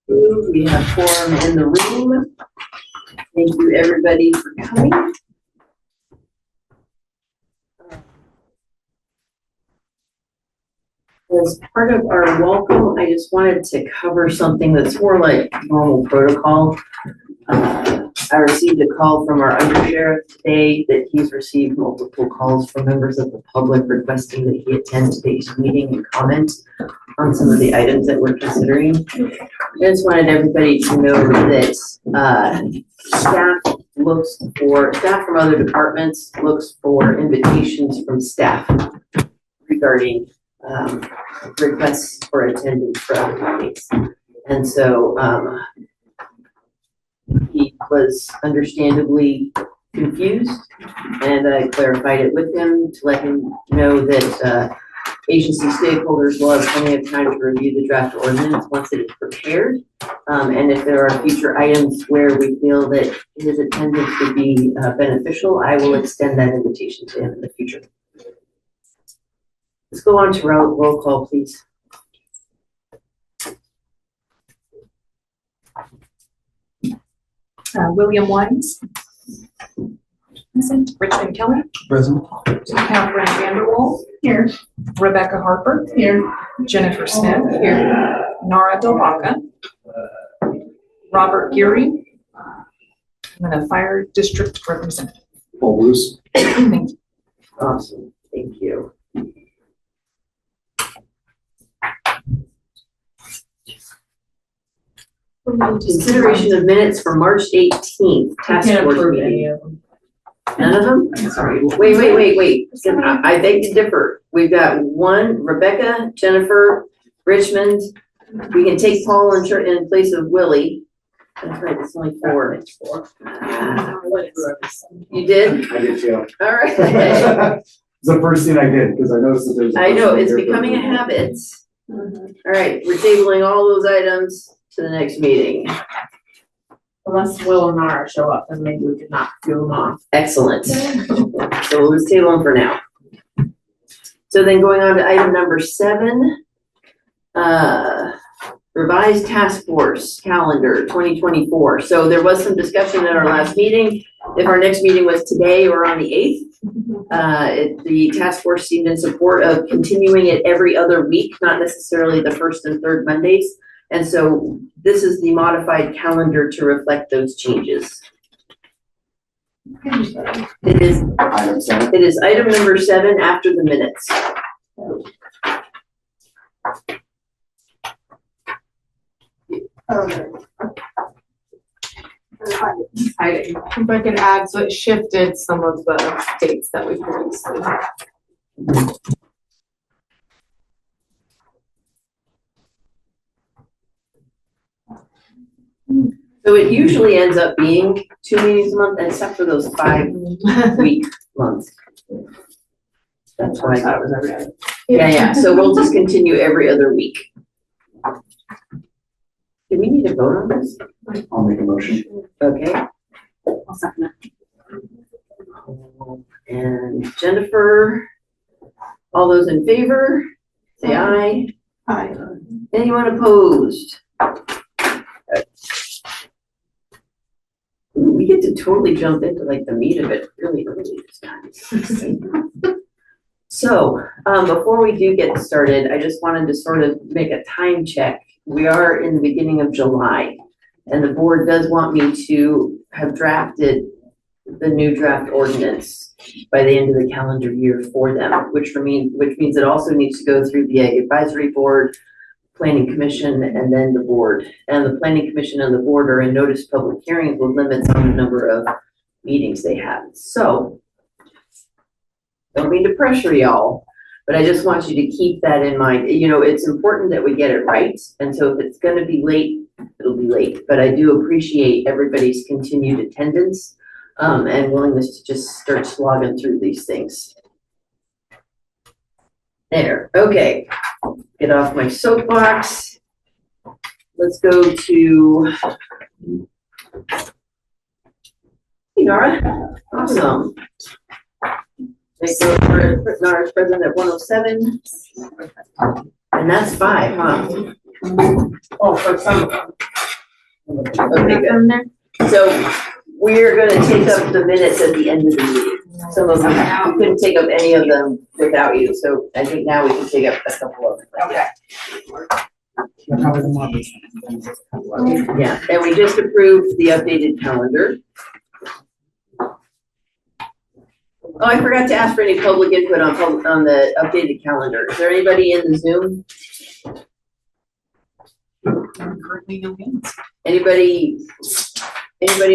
We have quorum in the room. Thank you, everybody, for coming. As part of our welcome, I just wanted to cover something that's more like normal protocol. I received a call from our undersheriff today that he's received multiple calls from members of the public requesting that he attend today's meeting and comment on some of the items that we're considering. I just wanted everybody to know that staff from other departments looks for invitations from staff regarding requests for attendance for other meetings. And so he was understandably confused, and I clarified it with him to let him know that agency stakeholders will have plenty of time to review the draft ordinance once it is prepared. And if there are future items where we feel that his attendance would be beneficial, I will extend that invitation to him in the future. Let's go on to roll call, please. William Wines. Present. Richmond Kelly. Present. Catherine Vanderwall. Here. Rebecca Harper. Here. Jennifer Smith. Here. Nara Delvaca. Robert Geary. And then a fire district representative. Paul Bruce. Thank you. Awesome. Thank you. Consideration of minutes for March 18th, task force meeting. None of them? Sorry. Wait. I beg to differ. We've got one, Rebecca, Jennifer, Richmond. We can take Paul in place of Willie. That's right, it's only four. You did? I did, yeah. All right. It's the first thing I did, because I noticed that there's. I know, it's becoming a habit. All right, we're tabling all those items to the next meeting. Unless Will and Nara show up, then maybe we could not do them off. Excellent. So we'll just table them for now. So then going on to item number 7, revised task force calendar 2024. So there was some discussion at our last meeting. If our next meeting was today or on the 8th, the task force seemed in support of continuing it every other week, not necessarily the first and third Mondays. And so this is the modified calendar to reflect those changes. It is item number 7 after the minutes. If I could add, so it shifted some of the dates that we previously had. So it usually ends up being 2 meetings a month, except for those 5-week months. That's why I thought it was every other. Yeah. So we'll just continue every other week. Do we need to vote on this? I'll make a motion. Okay. I'll second it. And Jennifer, all those in favor, say aye. Aye. Anyone opposed? We get to totally jump into like the meat of it really early this time. So before we do get started, I just wanted to sort of make a time check. We are in the beginning of July, and the board does want me to have drafted the new draft ordinance by the end of the calendar year for them, which means it also needs to go through the Ag Advisory Board, Planning Commission, and then the board. And the Planning Commission and the board are in notice public hearings with limits on the number of meetings they have. So, don't mean to pressure y'all, but I just want you to keep that in mind. You know, it's important that we get it right. And so if it's gonna be late, it'll be late. But I do appreciate everybody's continued attendance and willingness to just start slogging through these things. There, okay. Get off my soapbox. Let's go to hey, Nara. Awesome. They go for Nara's present at 107. And that's 5, huh? Oh, for some of them. Okay, good. So we're gonna take up the minutes at the end of the meeting. Some of them, we couldn't take up any of them without you, so I think now we can take up a couple of them. Okay. Yeah, and we just approved the updated calendar. Oh, I forgot to ask for any public input on the updated calendar. Is there anybody in the Zoom? Currently no hands. Anybody,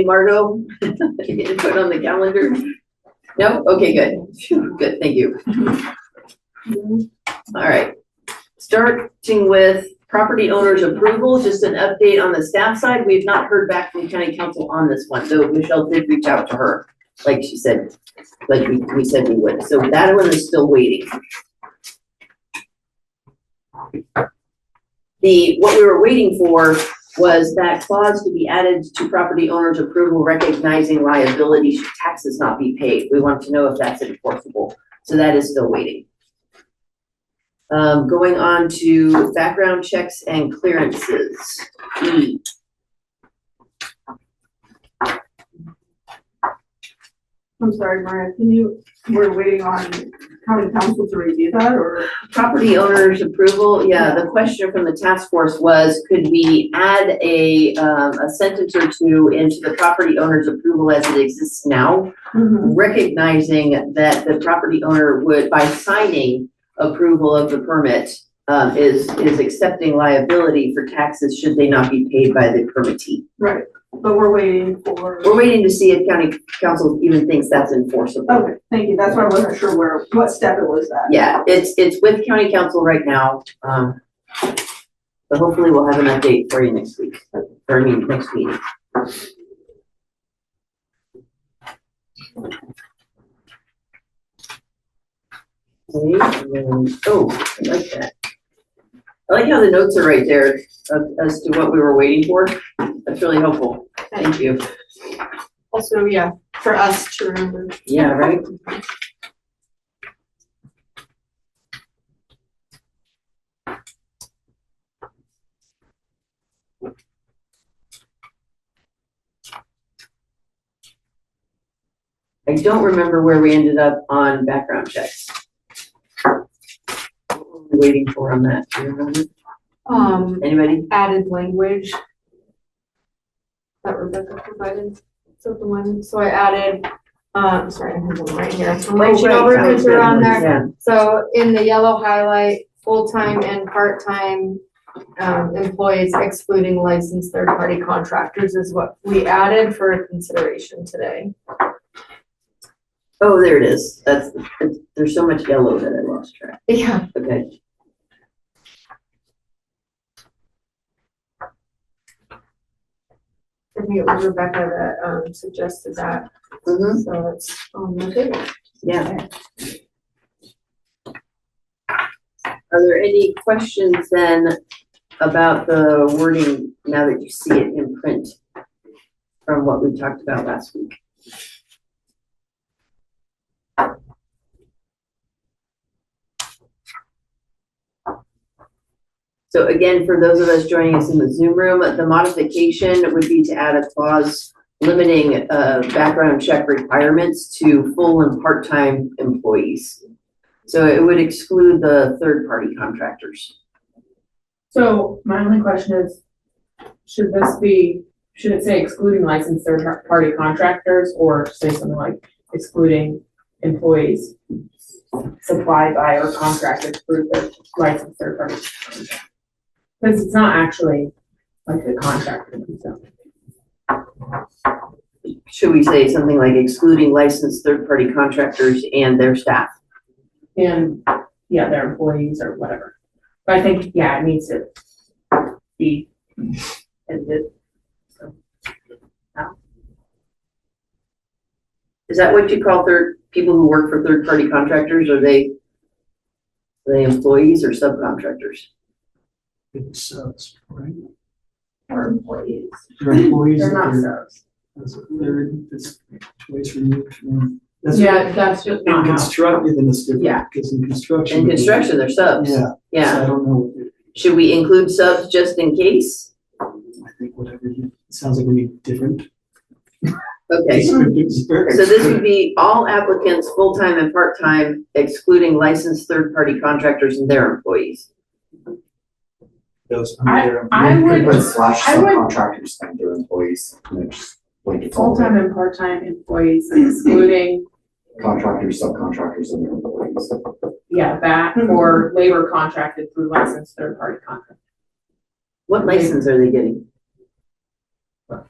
Margot? Any input on the calendar? No? Okay, good. Phew, good, thank you. All right. Starting with property owner's approval, just an update on the staff side. We have not heard back from county council on this one, so Michelle did reach out to her, like she said, like we said we would. So that one is still waiting. What we were waiting for was that clause to be added to property owner's approval recognizing liability should taxes not be paid. We want to know if that's enforceable. So that is still waiting. Going on to background checks and clearances. I'm sorry, Maria, we're waiting on county council to review that, or? Property owner's approval, yeah, the question from the task force was, could we add a sentence or two into the property owner's approval as it exists now, recognizing that the property owner would, by signing approval of the permit, is accepting liability for taxes should they not be paid by the permittee. Right, but we're waiting for. We're waiting to see if county council even thinks that's enforceable. Okay, thank you, that's why I wasn't sure what step it was at. Yeah, it's with county council right now. So hopefully we'll have an update for you next week, or I mean, next meeting. Okay, and then, oh, I like that. I like how the notes are right there as to what we were waiting for. That's really helpful. Thank you. Also, yeah, for us to remember. Yeah, right? I don't remember where we ended up on background checks. What were we waiting for on that? Do you remember? Anybody? Added language that Rebecca provided. So I added, sorry, I have them right here. I'm reaching over because they're on there. Yeah. So in the yellow highlight, full-time and part-time employees excluding licensed third-party contractors is what we added for consideration today. Oh, there it is. There's so much yellow that I lost track. Yeah. Okay. I think it was Rebecca that suggested that. So it's on the table. Yeah. Are there any questions then about the wording now that you see it in print from what we talked about last week? So again, for those of us joining us in the Zoom room, the modification would be to add a clause limiting background check requirements to full and part-time employees. So it would exclude the third-party contractors. So my only question is, should it say excluding licensed third-party contractors, or say something like excluding employees supplied by or contracted through the licensed third-party contractor? Because it's not actually like the contractor themselves. Should we say something like excluding licensed third-party contractors and their staff? And yeah, their employees or whatever. But I think, yeah, it needs to be edited. So, Is that what you call people who work for third-party contractors? Are they employees or subcontractors? It's subs, right? or employees. They're employees. They're not subs. It's twice removed from. Yeah, that's just In not how. construction, then it's different. Yeah. Because in construction. In construction, they're subs. Yeah. Yeah. So I don't know. Should we include subs just in case? I think whatever, it sounds like we need different Okay, so descriptors. this would be all applicants, full-time and part-time, excluding licensed third-party contractors and their employees. Those I under would- Put slash I would- subcontractors and their employees, and it's just like it's all Full-time and part-time employees excluding, contractors, subcontractors, and their employees. yeah, that or labor contracted through licensed third-party contract. What license are they getting?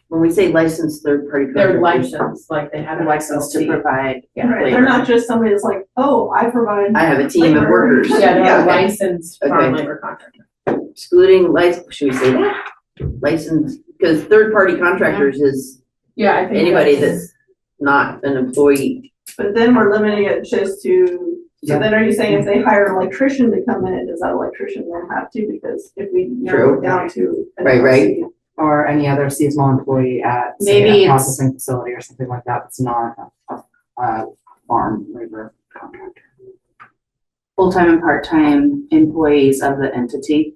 When we say licensed third-party They're contractors, licensed, like they have a License to provide. Yeah, Right, they're labor. not just somebody that's like, oh, I provide. I have a team of labor. workers. Yeah, they're Yeah, a licensed farm Okay. labor contractor. Excluding should we say that? Licensed, because third-party contractors is Yeah, I think. anybody that's not an employee. But then we're limiting it just to, so then are you saying if they hire an electrician to come in, does that electrician then have to? Because if we narrow it down to. an Right. LLC, Or any other seasonal employee at, say, Maybe a it's- processing facility or something like that, that's not a farm labor contractor. Full-time and part-time employees of the entity.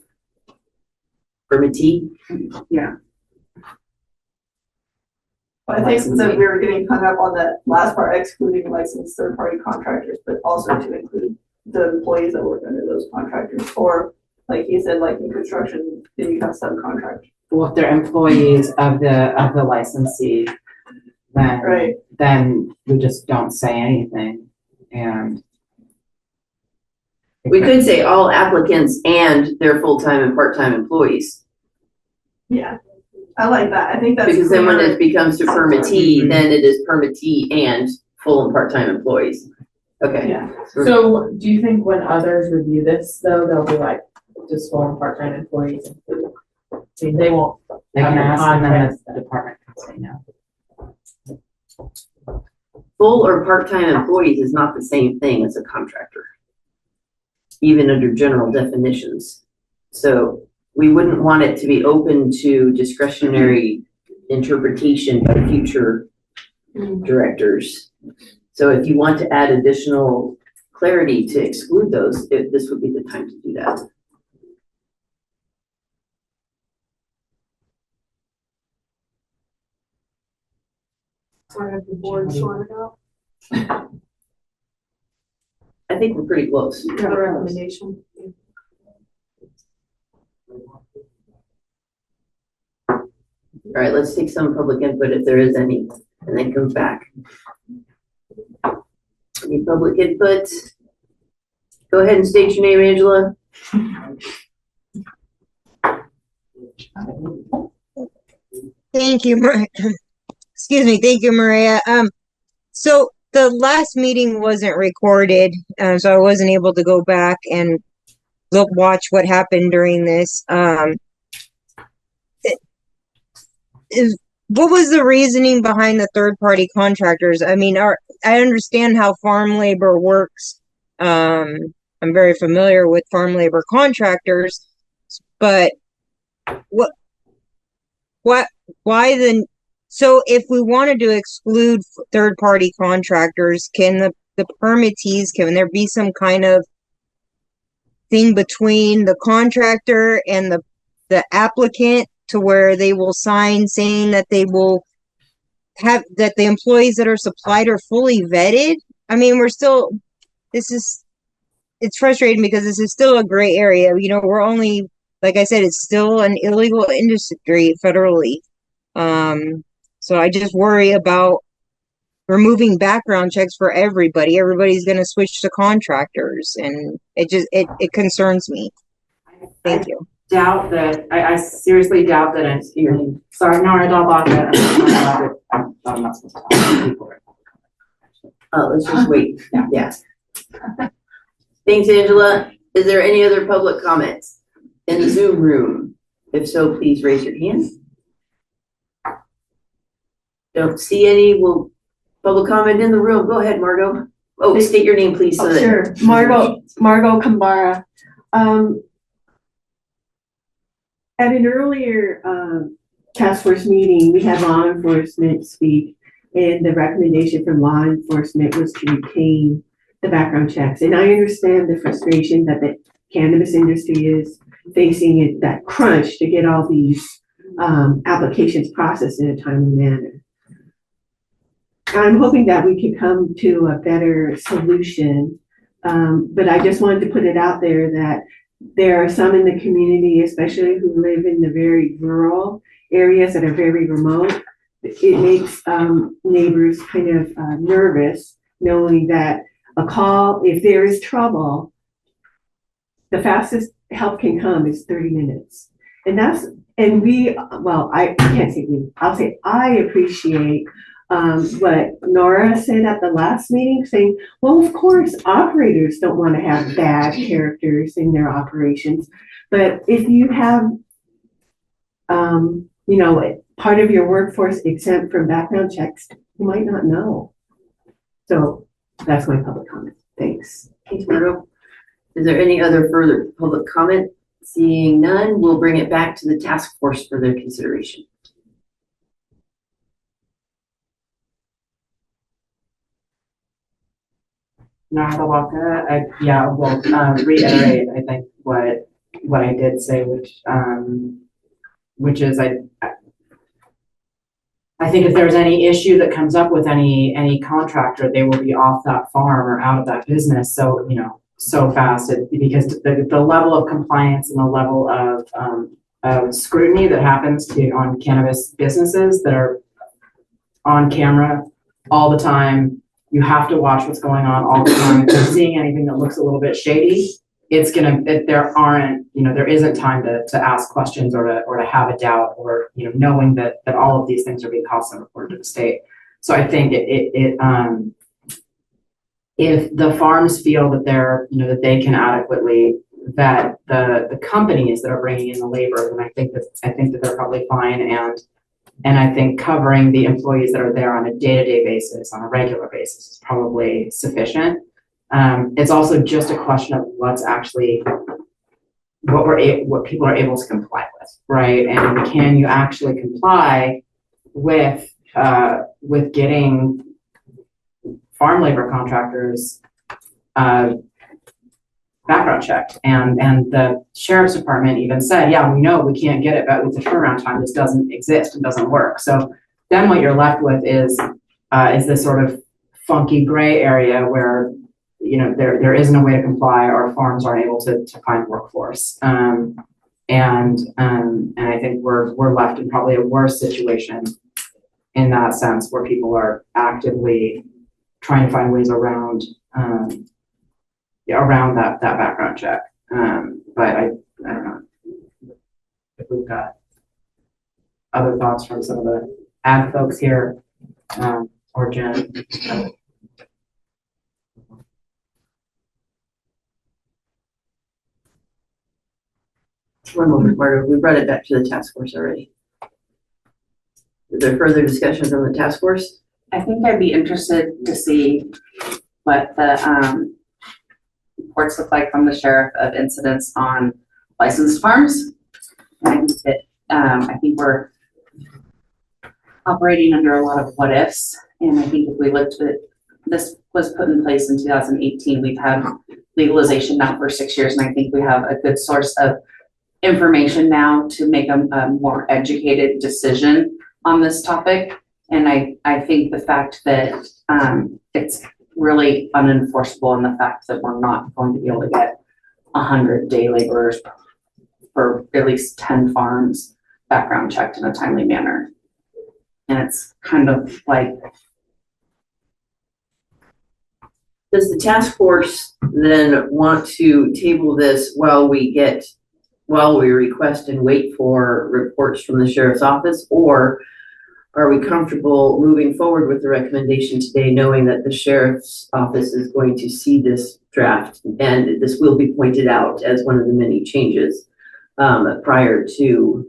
Permittee, But I think that we were getting hung up on that last part, excluding licensed third-party contractors, but also to include the employees that work under those contractors. Or like you said, like in construction, then you have subcontractors. Well, if they're employees of the licensee, then. Right. Then we just don't say anything, and. we could say all applicants and their full-time and part-time employees. Yeah, I like that. I think that's. Because then when clearer. it becomes to permittee, then it is permittee and full and part-time employees. Okay. Yeah, So do you think when others review this, though, they'll be like, just full and part-time employees included? I mean, they won't. They can have ask, and then contracts. the department can say no. Full or part-time employees is not the same thing as a contractor, even under general definitions. So we wouldn't want it to be open to discretionary interpretation by future directors. So if you want to add additional clarity to exclude those, this would be the time to do that. Or have the board sorted out I think we're pretty close. the recommendation. All right, let's take some public input if there is any, and then come back. Any public input? Go ahead and state your name, Angela. Thank you, excuse me. Thank you, Maria. So the last meeting wasn't recorded, so I wasn't able to go back and watch what happened during this. What was the reasoning behind the third-party contractors? I mean, I understand how farm labor works. I'm very familiar with farm labor contractors, but why then? So if we wanted to exclude third-party contractors, can the permittees, can there be some kind of thing between the contractor and the applicant to where they will sign saying that they will have, that the employees that are supplied are fully vetted? I mean, it's frustrating because this is still a gray area. You know, we're only, like I said, it's still an illegal industry federally. So I just worry about removing background checks for everybody. Everybody's going to switch to contractors, and it concerns me. Thank you. I seriously doubt that it's here. Sorry, Nora Dalbaca. I'm not supposed to talk to people. Let's just wait. Yeah. Thanks, Angela. Is there any other public comments in the Zoom room? If so, please raise your hand. Don't see any. Will public comment in the room? Go ahead, Margot. Oh, state your name, please. So that sure. Margot Kambara. At an earlier task force meeting, we had law enforcement speak, and the recommendation from law enforcement was to retain the background checks. And I understand the frustration that the cannabis industry is facing, that crunch to get all these applications processed in a timely manner. I'm hoping that we can come to a better solution, but I just wanted to put it out there that there are some in the community, especially who live in the very rural areas that are very remote. It makes neighbors kind of nervous knowing that a call, if there is trouble, the fastest help can come is 30 minutes. And we, well, I can't say we, I'll say I appreciate what Nora said at the last meeting, saying, well, of course, operators don't want to have bad characters in their operations. But if you have, part of your workforce exempt from background checks, you might not know. So that's my public comment. Thanks. Thanks, Margo. Is there any other further public comment? Seeing none, we'll bring it back to the task force for their consideration. Nara Walker, yeah, well, reiterate, I think what I did say, which is I think if there's any issue that comes up with any contractor, they will be off that farm or out of that business. So, so fast because the level of compliance and the level of scrutiny that happens on cannabis businesses that are on camera all the time. You have to watch what's going on all the time. If you're seeing anything that looks a little bit shady, there isn't time to ask questions or to have a doubt or, knowing that all of these things are being cost and reported to the state. So I think if the farms feel that that they can adequately vet the companies that are bringing in the labor, then I think that they're probably fine. And I think covering the employees that are there on a day-to-day basis, on a regular basis, is probably sufficient. It's also just a question of what's actually what people are able to comply with, right? And can you actually comply with getting farm labor contractors background checked? And the sheriff's department even said, yeah, we know we can't get it, but with the turnaround time, this doesn't exist and doesn't work. So then what you're left with is this sort of funky gray area where there isn't a way to comply, or farms aren't able to find workforce. And I think we're left in probably a worse situation in that sense, where people are actively trying to find ways around that background check. But I don't know if we've got other thoughts from some of the ag folks here, or Jen. One moment, Margo. We brought it back to the task force already. Is there further discussion from the task force? I think I'd be interested to see what the reports look like from the sheriff of incidents on licensed farms. And I think we're operating under a lot of what ifs. And I think if we looked at this was put in place in 2018, we've had legalization now for 6 years. And I think we have a good source of information now to make a more educated decision on this topic. And I think the fact that it's really unenforceable, and the fact that we're not going to be able to get 100 day laborers for at least 10 farms background checked in a timely manner. And it's kind of like, does the task force then want to table this while we request and wait for reports from the sheriff's office? Or are we comfortable moving forward with the recommendation today, knowing that the sheriff's office is going to see this draft and this will be pointed out as one of the many changes prior to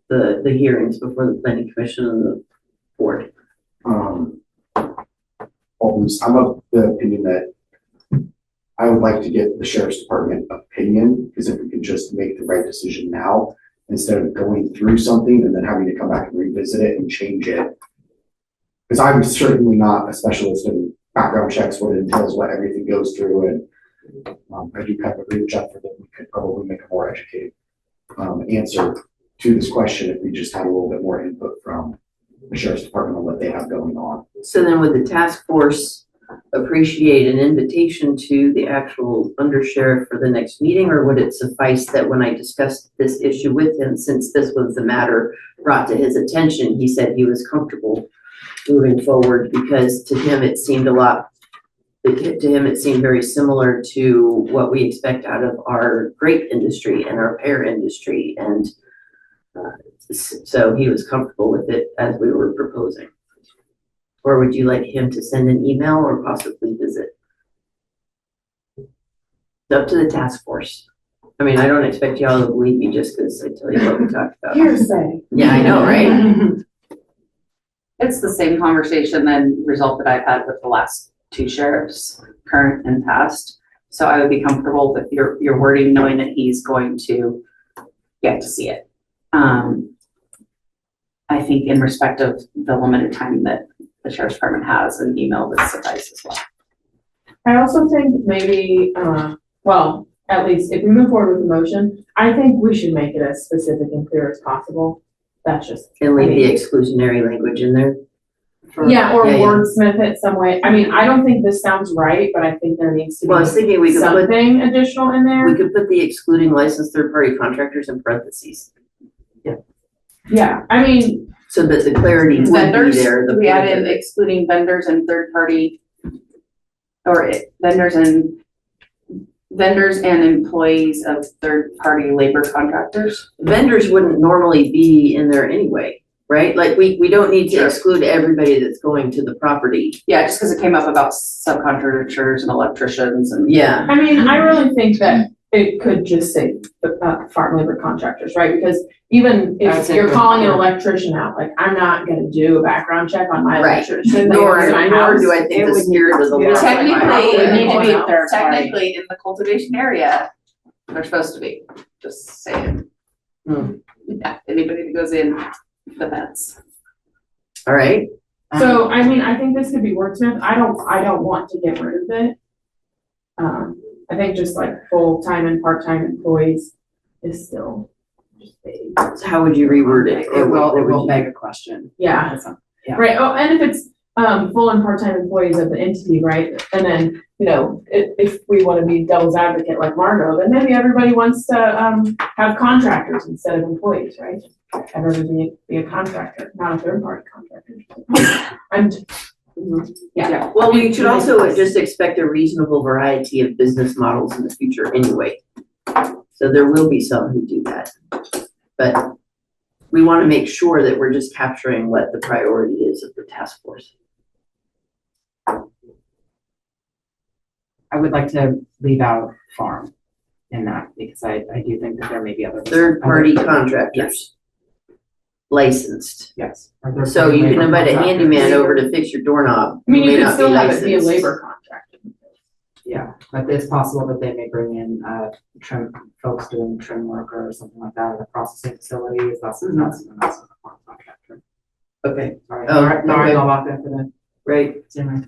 the hearings before the planning commission and the board? I'm of the opinion that I would like to get the sheriff's department opinion, because if we could just make the right decision now, instead of going through something and then having to come back and revisit it and change it. Because I'm certainly not a specialist in background checks, what it entails, what everything goes through. And I do kind of agree with Jeff that we could probably make a more educated answer to this question if we just had a little bit more input from the sheriff's department on what they have going on. So then would the task force appreciate an invitation to the actual undersheriff for the next meeting, or would it suffice that when I discussed this issue with him, since this was the matter brought to his attention, he said he was comfortable moving forward because to him it seemed very similar to what we expect out of our grape industry and our pear industry, and so he was comfortable with it as we were proposing. Or would you like him to send an email or possibly visit? It's up to the task force. I mean, I don't expect y'all to believe me just because I tell you what we talked about. Hearsay. Yeah, I know, right? It's the same conversation and result that I've had with the last two sheriffs, current and past. So I would be comfortable with your wording, knowing that he's going to get to see it. I think in respect of the limited time that the sheriff's department has, an email would suffice as well. I also think maybe, well, at least if we move forward with the motion, I think we should make it as specific and clear as possible. That's just. And leave the exclusionary language in there. Yeah, or Yeah, yeah. wordsmith it some way. I mean, I don't think this sounds right, but I think there needs to Well, I was be thinking we could put, something additional in there. we could put the excluding licensed third-party contractors in parentheses. Yeah, I mean, So that the clarity would be Vendors, there. we add in excluding vendors and third party, or vendors and employees of third party labor contractors. Vendors wouldn't normally be in there anyway, right? Like we don't need to Sure. exclude everybody that's going to the property. Yeah, just because it came up about subcontractors and electricians and. Yeah, I mean, I really think that it could just say farm labor contractors, right? Because even I would if say you're for- calling an electrician out, like, I'm not gonna do a background check on my Right. electrician. nor that lives in my do house. I think the spirit of the law. Yeah. Technically, it need to be a third party. technically in the cultivation area, they're supposed to be, just saying. Hmm. Yeah, anybody that goes in the fence. All right, So, I mean, I think this could be wordsmith. I don't want to get rid of it. I think just like full-time and part-time employees is still just vague. so how would you reword it? It will What would you- beg a question. Yeah. Yeah. Right, oh, and if it's, full and part-time employees of the entity, right? And then, you know, if we wanna be devil's advocate like Margot, then maybe everybody wants to, have contractors instead of employees, right? Have everybody be a contractor, not a third-party contractor. Yeah. Well, we should also just expect a reasonable variety of business models in the future anyway. So there will be some who do that. But we want to make sure that we're just capturing what the priority is of the task force. I would like to leave out farm in that because I do think that there may be other. Third-party other- contractors. Licensed. Yes. So you can invite a handyman over to fix your doorknob. I mean, Who you may could not still have it be a licensed. labor contractor. Yeah, but it's possible that they may bring in trim folks doing trim work or something like that in the processing facilities. That's a farm contractor. Okay, Sorry. Oh, No, okay. I'll walk in for the right. Zimmer.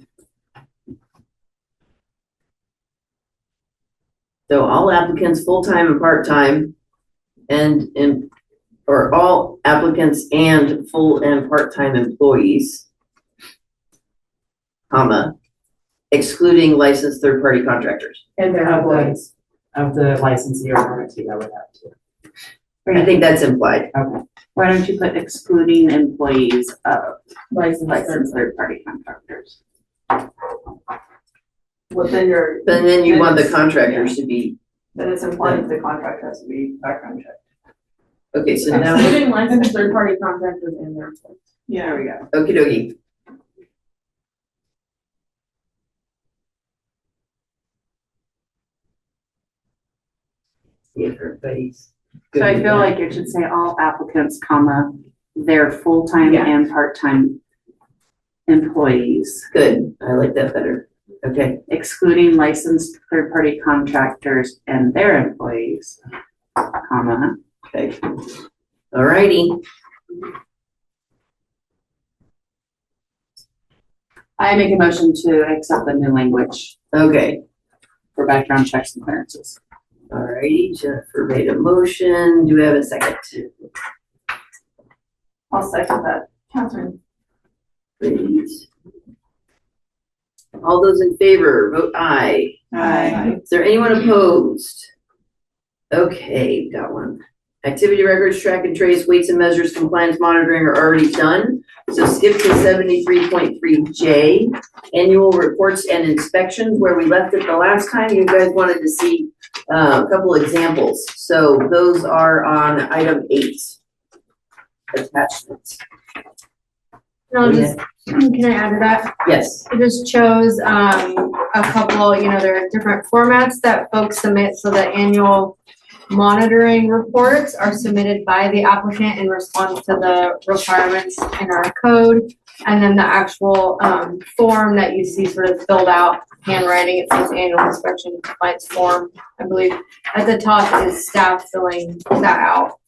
So all applicants, full-time and part-time, or all applicants and full and part-time employees, comma, excluding licensed third-party contractors. And their employees. Of the licensee or permittee, I would have to. I think that's implied. Okay. Why don't you put excluding employees of licensed Third. third-party contractors? Well, then you're, But then you want the contractors to be, then it's implied that the contract has to be background checked. okay, so now, Excluding licensed third-party contractors and their employees. Yeah, there we go. okie dokie. See if everybody's good So I with feel that. like it should say all applicants, comma, their full-time Yeah. and part-time employees, Good, I like that better. Okay, excluding licensed third-party contractors and their employees, comma. okay. Alrighty, I make a motion to accept the new language okay. for background checks and clearances. Alrighty, Jennifer made a motion. Do we have a second? I'll second that. Catherine. Great. All those in favor, vote aye. Aye. Is there anyone opposed? Okay, got one. Activity records, track and trace, weights and measures, compliance monitoring are already done. So skip to 73.3J, annual reports and inspections, where we left it the last time. You guys wanted to see a couple examples. So those are on item 8, attachments. I'll just, can I add to that? Yes. I just chose, a couple, there are different formats that folks submit, so the annual monitoring reports are submitted by the applicant in response to the requirements in our code. And then the actual, form that you see sort of filled out, handwriting, it says annual inspection compliance form, I believe. At the top is staff filling that out,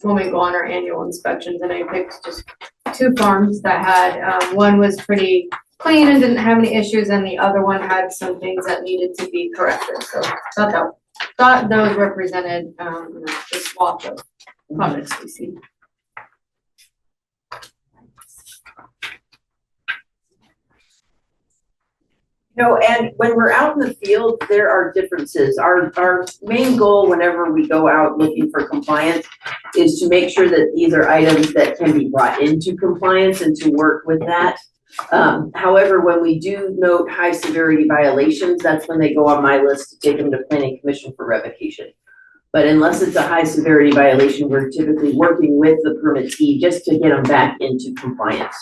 when we go on our annual inspections, and I picked just 2 forms that had, one was pretty clean and didn't have any issues, and the other one had some things that needed to be corrected. So thought those represented, the swath of projects we see. And when we're out in the field, there are differences. Our main goal whenever we go out looking for compliance is to make sure that these are items that can be brought into compliance and to work with that. However, when we do note high severity violations, that's when they go on my list to take them to Planning Commission for revocation. But unless it's a high severity violation, we're typically working with the permittee just to get them back into compliance.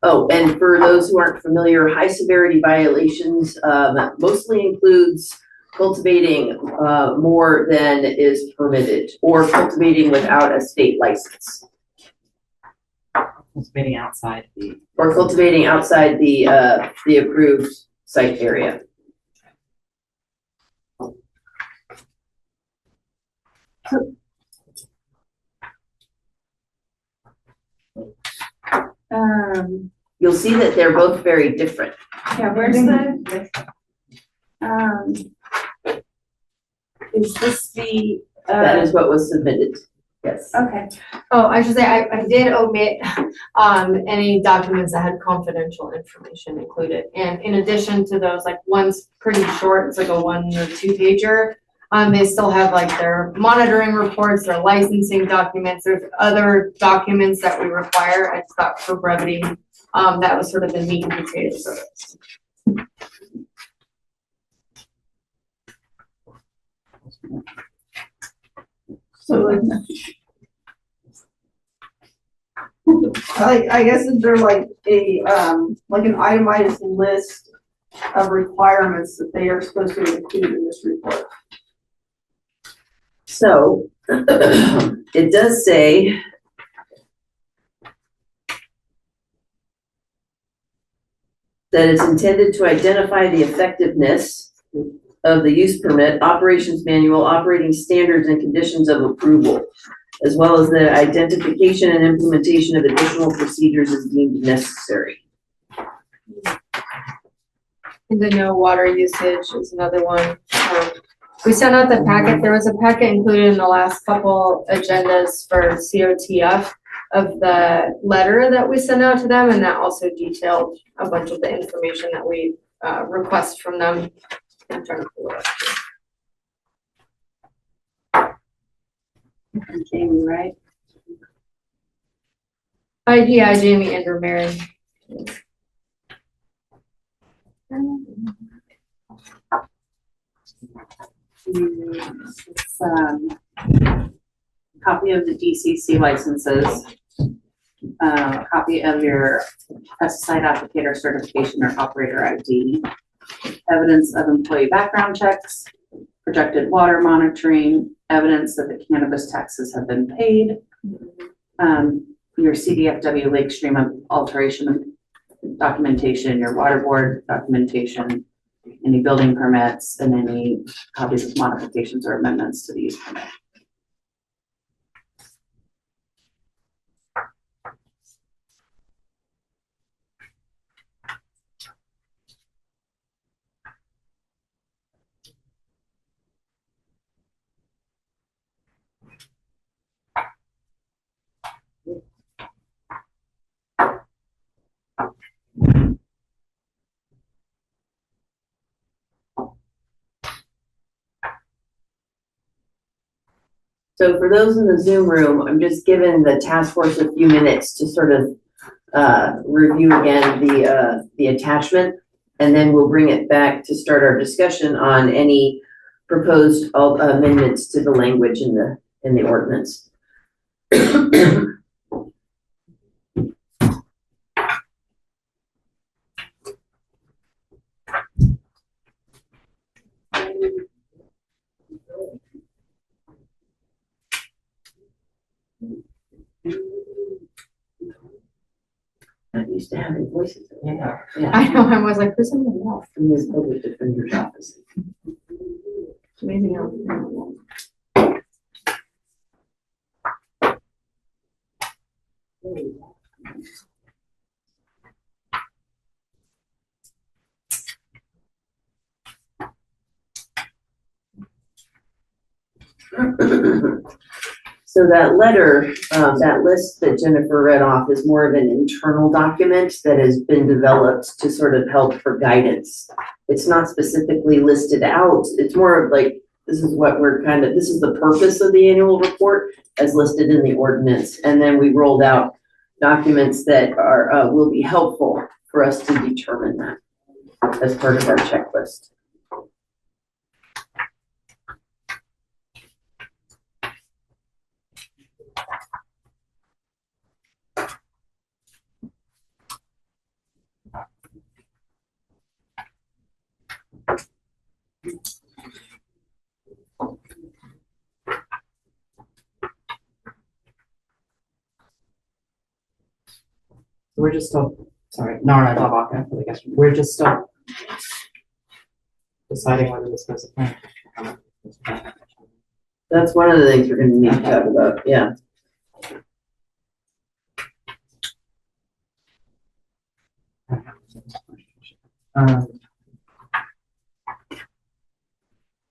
Oh, and for those who aren't familiar, high severity violations mostly includes cultivating more than is permitted, or cultivating without a state license. Cultivating outside the. Or cultivating outside the approved site area. You'll see that they're both very different. Yeah, where's the, is this the, That is what was submitted. Yes. okay. Oh, I should say, I did omit, any documents that had confidential information included. And in addition to those, like one's pretty short, it's like a 1 or 2 pager. They still have like their monitoring reports, their licensing documents. There's other documents that we require. I just thought for brevity, that was sort of the meat and potatoes of it. So I guess is there like a, like an itemized list of requirements that they are supposed to include in this report? So it does say that it's intended to identify the effectiveness of the use permit, operations manual, operating standards and conditions of approval, as well as the identification and implementation of additional procedures as deemed necessary. And the no water usage is another one. We sent out the packet. There was a packet included in the last couple agendas for COTF of the letter that we sent out to them, and that also detailed a bunch of the information that we request from them. I'm trying to pull it up. Jamie, right? Yeah, Jamie and Mary. It's, copy of the DCC licenses, copy of your pesticide applicator certification or operator ID, evidence of employee background checks, projected water monitoring, evidence that the cannabis taxes have been paid, your CDFW lake stream alteration documentation, your water board documentation, any building permits, and any copies of modifications or amendments to the use permit. So for those in the Zoom room, I'm just giving the task force a few minutes to sort of review again the attachment, and then we'll bring it back to start our discussion on any proposed amendments to the language in the ordinance. Not used to having voices. Yeah. I know, I was like, who's on the wall? From this public defender's office. Maybe not. So that letter, that list that Jennifer read off is more of an internal document that has been developed to sort of help for guidance. It's not specifically listed out. It's more of like, this is what this is the purpose of the annual report as listed in the ordinance. And then we rolled out documents that will be helpful for us to determine that as part of our checklist. We're just still, sorry, Nara Dalbaka for the guest. We're just still deciding whether this goes to plan. That's one of the things we're gonna need to talk about, yeah.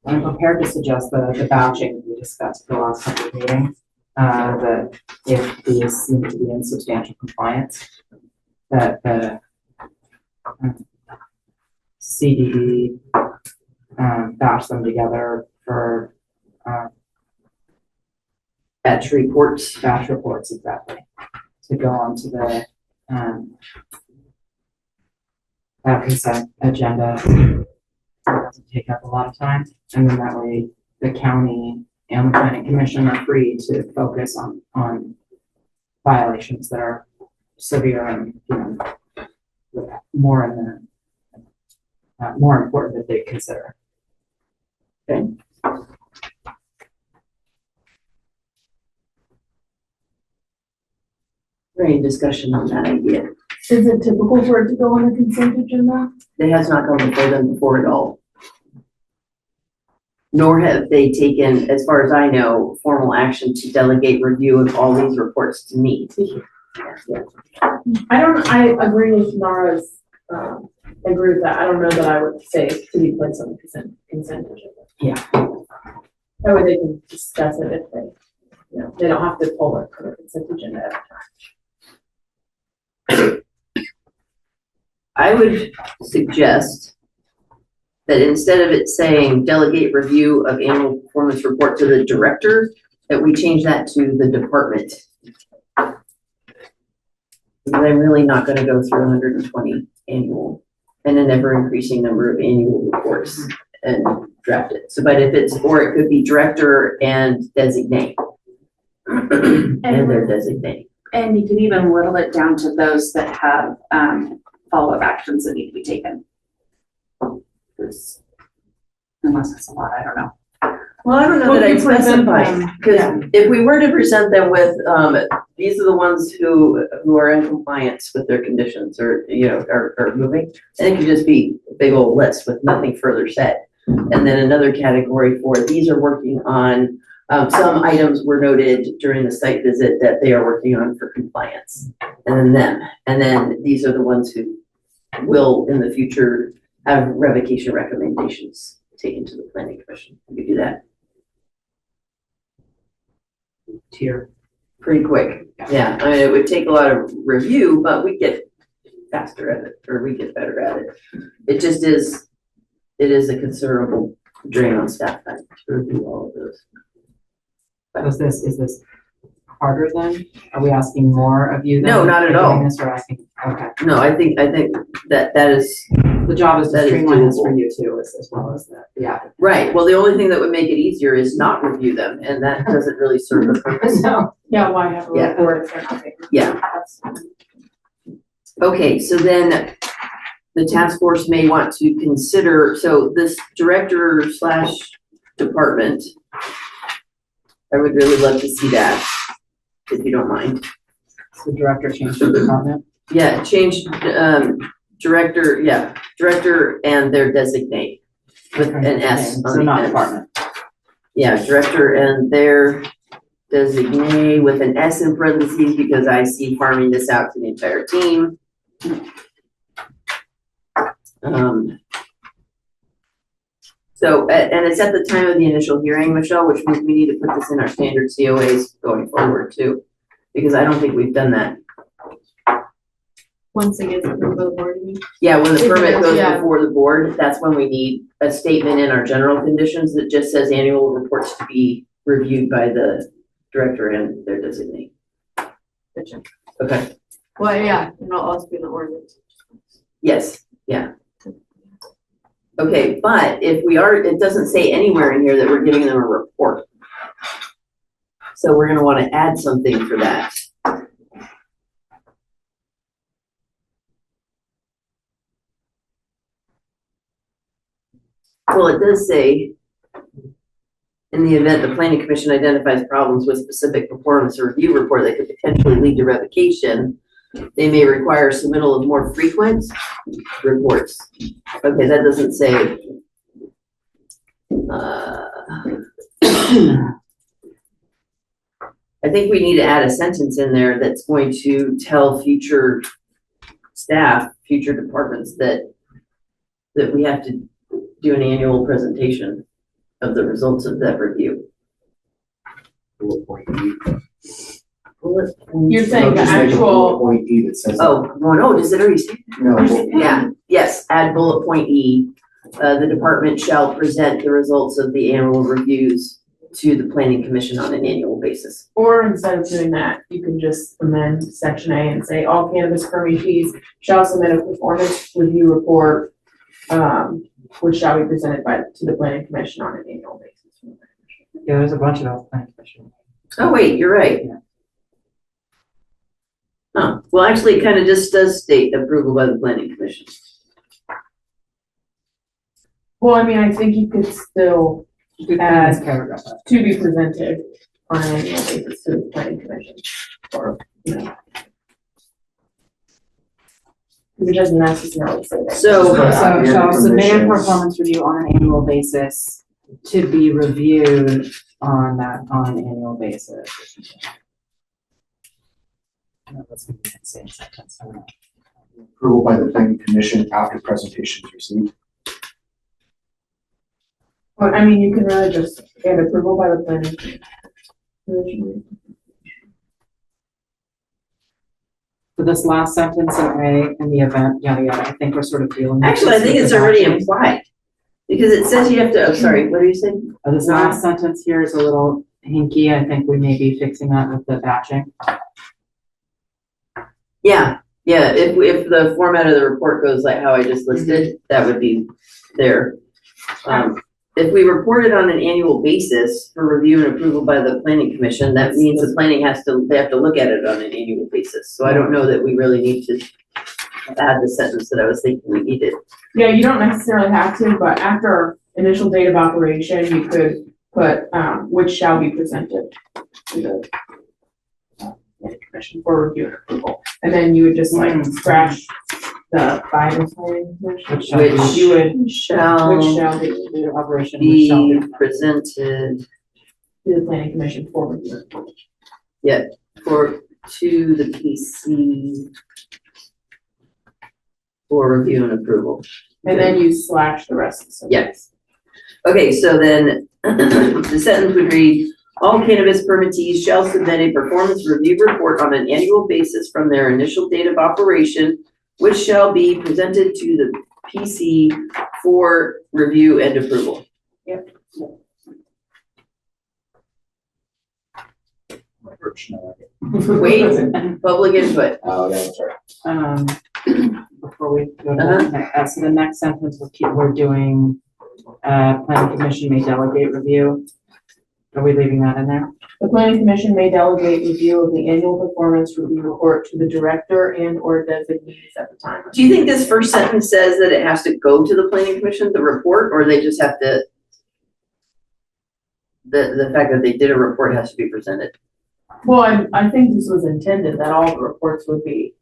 I'm prepared to suggest the batching we discussed the last couple of meetings, that if these seem to be in substantial compliance, that the CDD batch them together for Batch reports. batch reports, exactly, to go onto the that consent agenda. So it doesn't take up a lot of time, and then that way the county and the planning commission are free to focus on violations that are severe and, more in the more important that they consider. Okay. Any discussion on that idea? Is it typical for it to go on the consent agenda? It has not come before them before at all. Nor have they taken, as far as I know, formal action to delegate review of all these reports to me. I agree with Nara's, I agree with that. I don't know that I would say to be placed on the consent agenda. Yeah. That way they can discuss it if they don't have to pull it from the consent agenda every time. I would suggest that instead of it saying delegate review of annual performance report to the director, that we change that to the department. Because I'm really not gonna go through 120 annual and an ever increasing number of annual reports and draft it. So, but if it's, or it could be director and designate. And their designate. And you can even whittle it down to those that have follow-up actions that need to be taken. Unless it's a lot, I don't know. Well, I don't know that I'd specify, because if we were to present them with, these are the ones who are in compliance with their conditions or, are moving, then it could just be a big old list with nothing further said. And then another category for, these are working on, some items were noted during the site visit that they are working on for compliance. And then them, and then these are the ones who will in the future have revocation recommendations taken to the planning commission. We could do that. Tier. Pretty quick, yeah. I mean, it would take a lot of review, but we get faster at it, or we get better at it. It just is, it is a considerable drain on staff time to review all of those. Is this harder then? Are we asking more of you than? No, not at doing all. this or asking, okay. No, I think that is, The job is to That is streamline this for doable. you too, as well as that, yeah. right, well, the only thing that would make it easier is not review them, and that doesn't really serve the purpose. No. Yeah, why have a Yeah. report if they're not taking? Yeah. Okay, so then the task force may want to consider, so this director slash department, I would really love to see that, if you don't mind. The director changed the department. Yeah, change, director and their designate with an S on So the not end. department. Yeah, director and their designate with an S in parentheses because I see farming this out to the entire team. So, and it's at the time of the initial hearing, Michelle, which means we need to put this in our standard COAs going forward too, because I don't think we've done that. Once it gets approved by the board, you mean? Yeah, when the permit goes Yeah. before the board, that's when we need a statement in our general conditions that just says annual reports to be reviewed by the director and their designee. Gotcha. Okay, Well, yeah, and it'll also be in the ordinance. yes, yeah. Okay, but if we are, it doesn't say anywhere in here that we're giving them a report. So we're gonna wanna add something for that. Well, it does say, in the event the planning commission identifies problems with specific performance or review report that could potentially lead to revocation, they may require submittal of more frequent reports. Okay, that doesn't say. I think we need to add a sentence in there that's going to tell future staff, future departments that we have to do an annual presentation of the results of that review. Bullet point E. You're saying the No, just make a actual, bullet point E that says. Oh, well, no, does it already say? No, well, Yeah, yes, add bullet point E. The department shall present the results of the annual reviews to the planning commission on an annual basis. or instead of doing that, you can just amend section A and say all cannabis permittees shall submit a performance review report, which shall be presented to the planning commission on an annual basis. Yeah, there's a bunch of those plans. Oh, wait, you're right. Yeah. Huh, well, actually, it kind of just does state approval by the planning commission. Well, I mean, I think you could still This paragraph. to be presented on an annual basis to the planning commission, or, you know. Because it doesn't necessarily say that. So, So shall submit a Permissions. performance review on an annual basis to be reviewed on an annual basis. No, that's gonna be the same sentence, I don't know. Approval by the planning commission after presentation is received. But I mean, you can really just get approval by the planning commission. For this last sentence in A, in the event, yada, yada, I think we're sort of dealing. with actually, I this think with it's the already actions. implied. Because it says you have to, I'm sorry, what are you saying? This last sentence here is a little hinky, I think we may be fixing that with the batching. Yeah, if the format of the report goes like how I just listed, that would be there. If we report it on an annual basis for review and approval by the planning commission, that means the planning they have to look at it on an annual basis. So I don't know that we really need to add the sentence that I was thinking we needed. Yeah, you don't necessarily have to, but after initial date of operation, you could put, which shall be presented to the planning commission for review and approval. And then you would just like scratch the by the planning commission, Which shall be- which you would, which Shall shall be The operation which shall be be. presented to the planning commission for review. to the PC for review and approval. And then you slash the rest of the sentence. Yes. Okay, so then the sentence would read, all cannabis permittees shall submit a performance review report on an annual basis from their initial date of operation, which shall be presented to the PC for review and approval. Yep. Wait, public input. Oh, yeah, that's right. Before we go to the next, so the next sentence, we're doing, planning commission may delegate review. Are we leaving that in there? The planning commission may delegate review of the annual performance review report to the director and or designees at the time. Do you think this first sentence says that it has to go to the planning commission, the report, or they just have to, the fact that they did a report has to be presented? Well, I think this was intended that all the reports would be,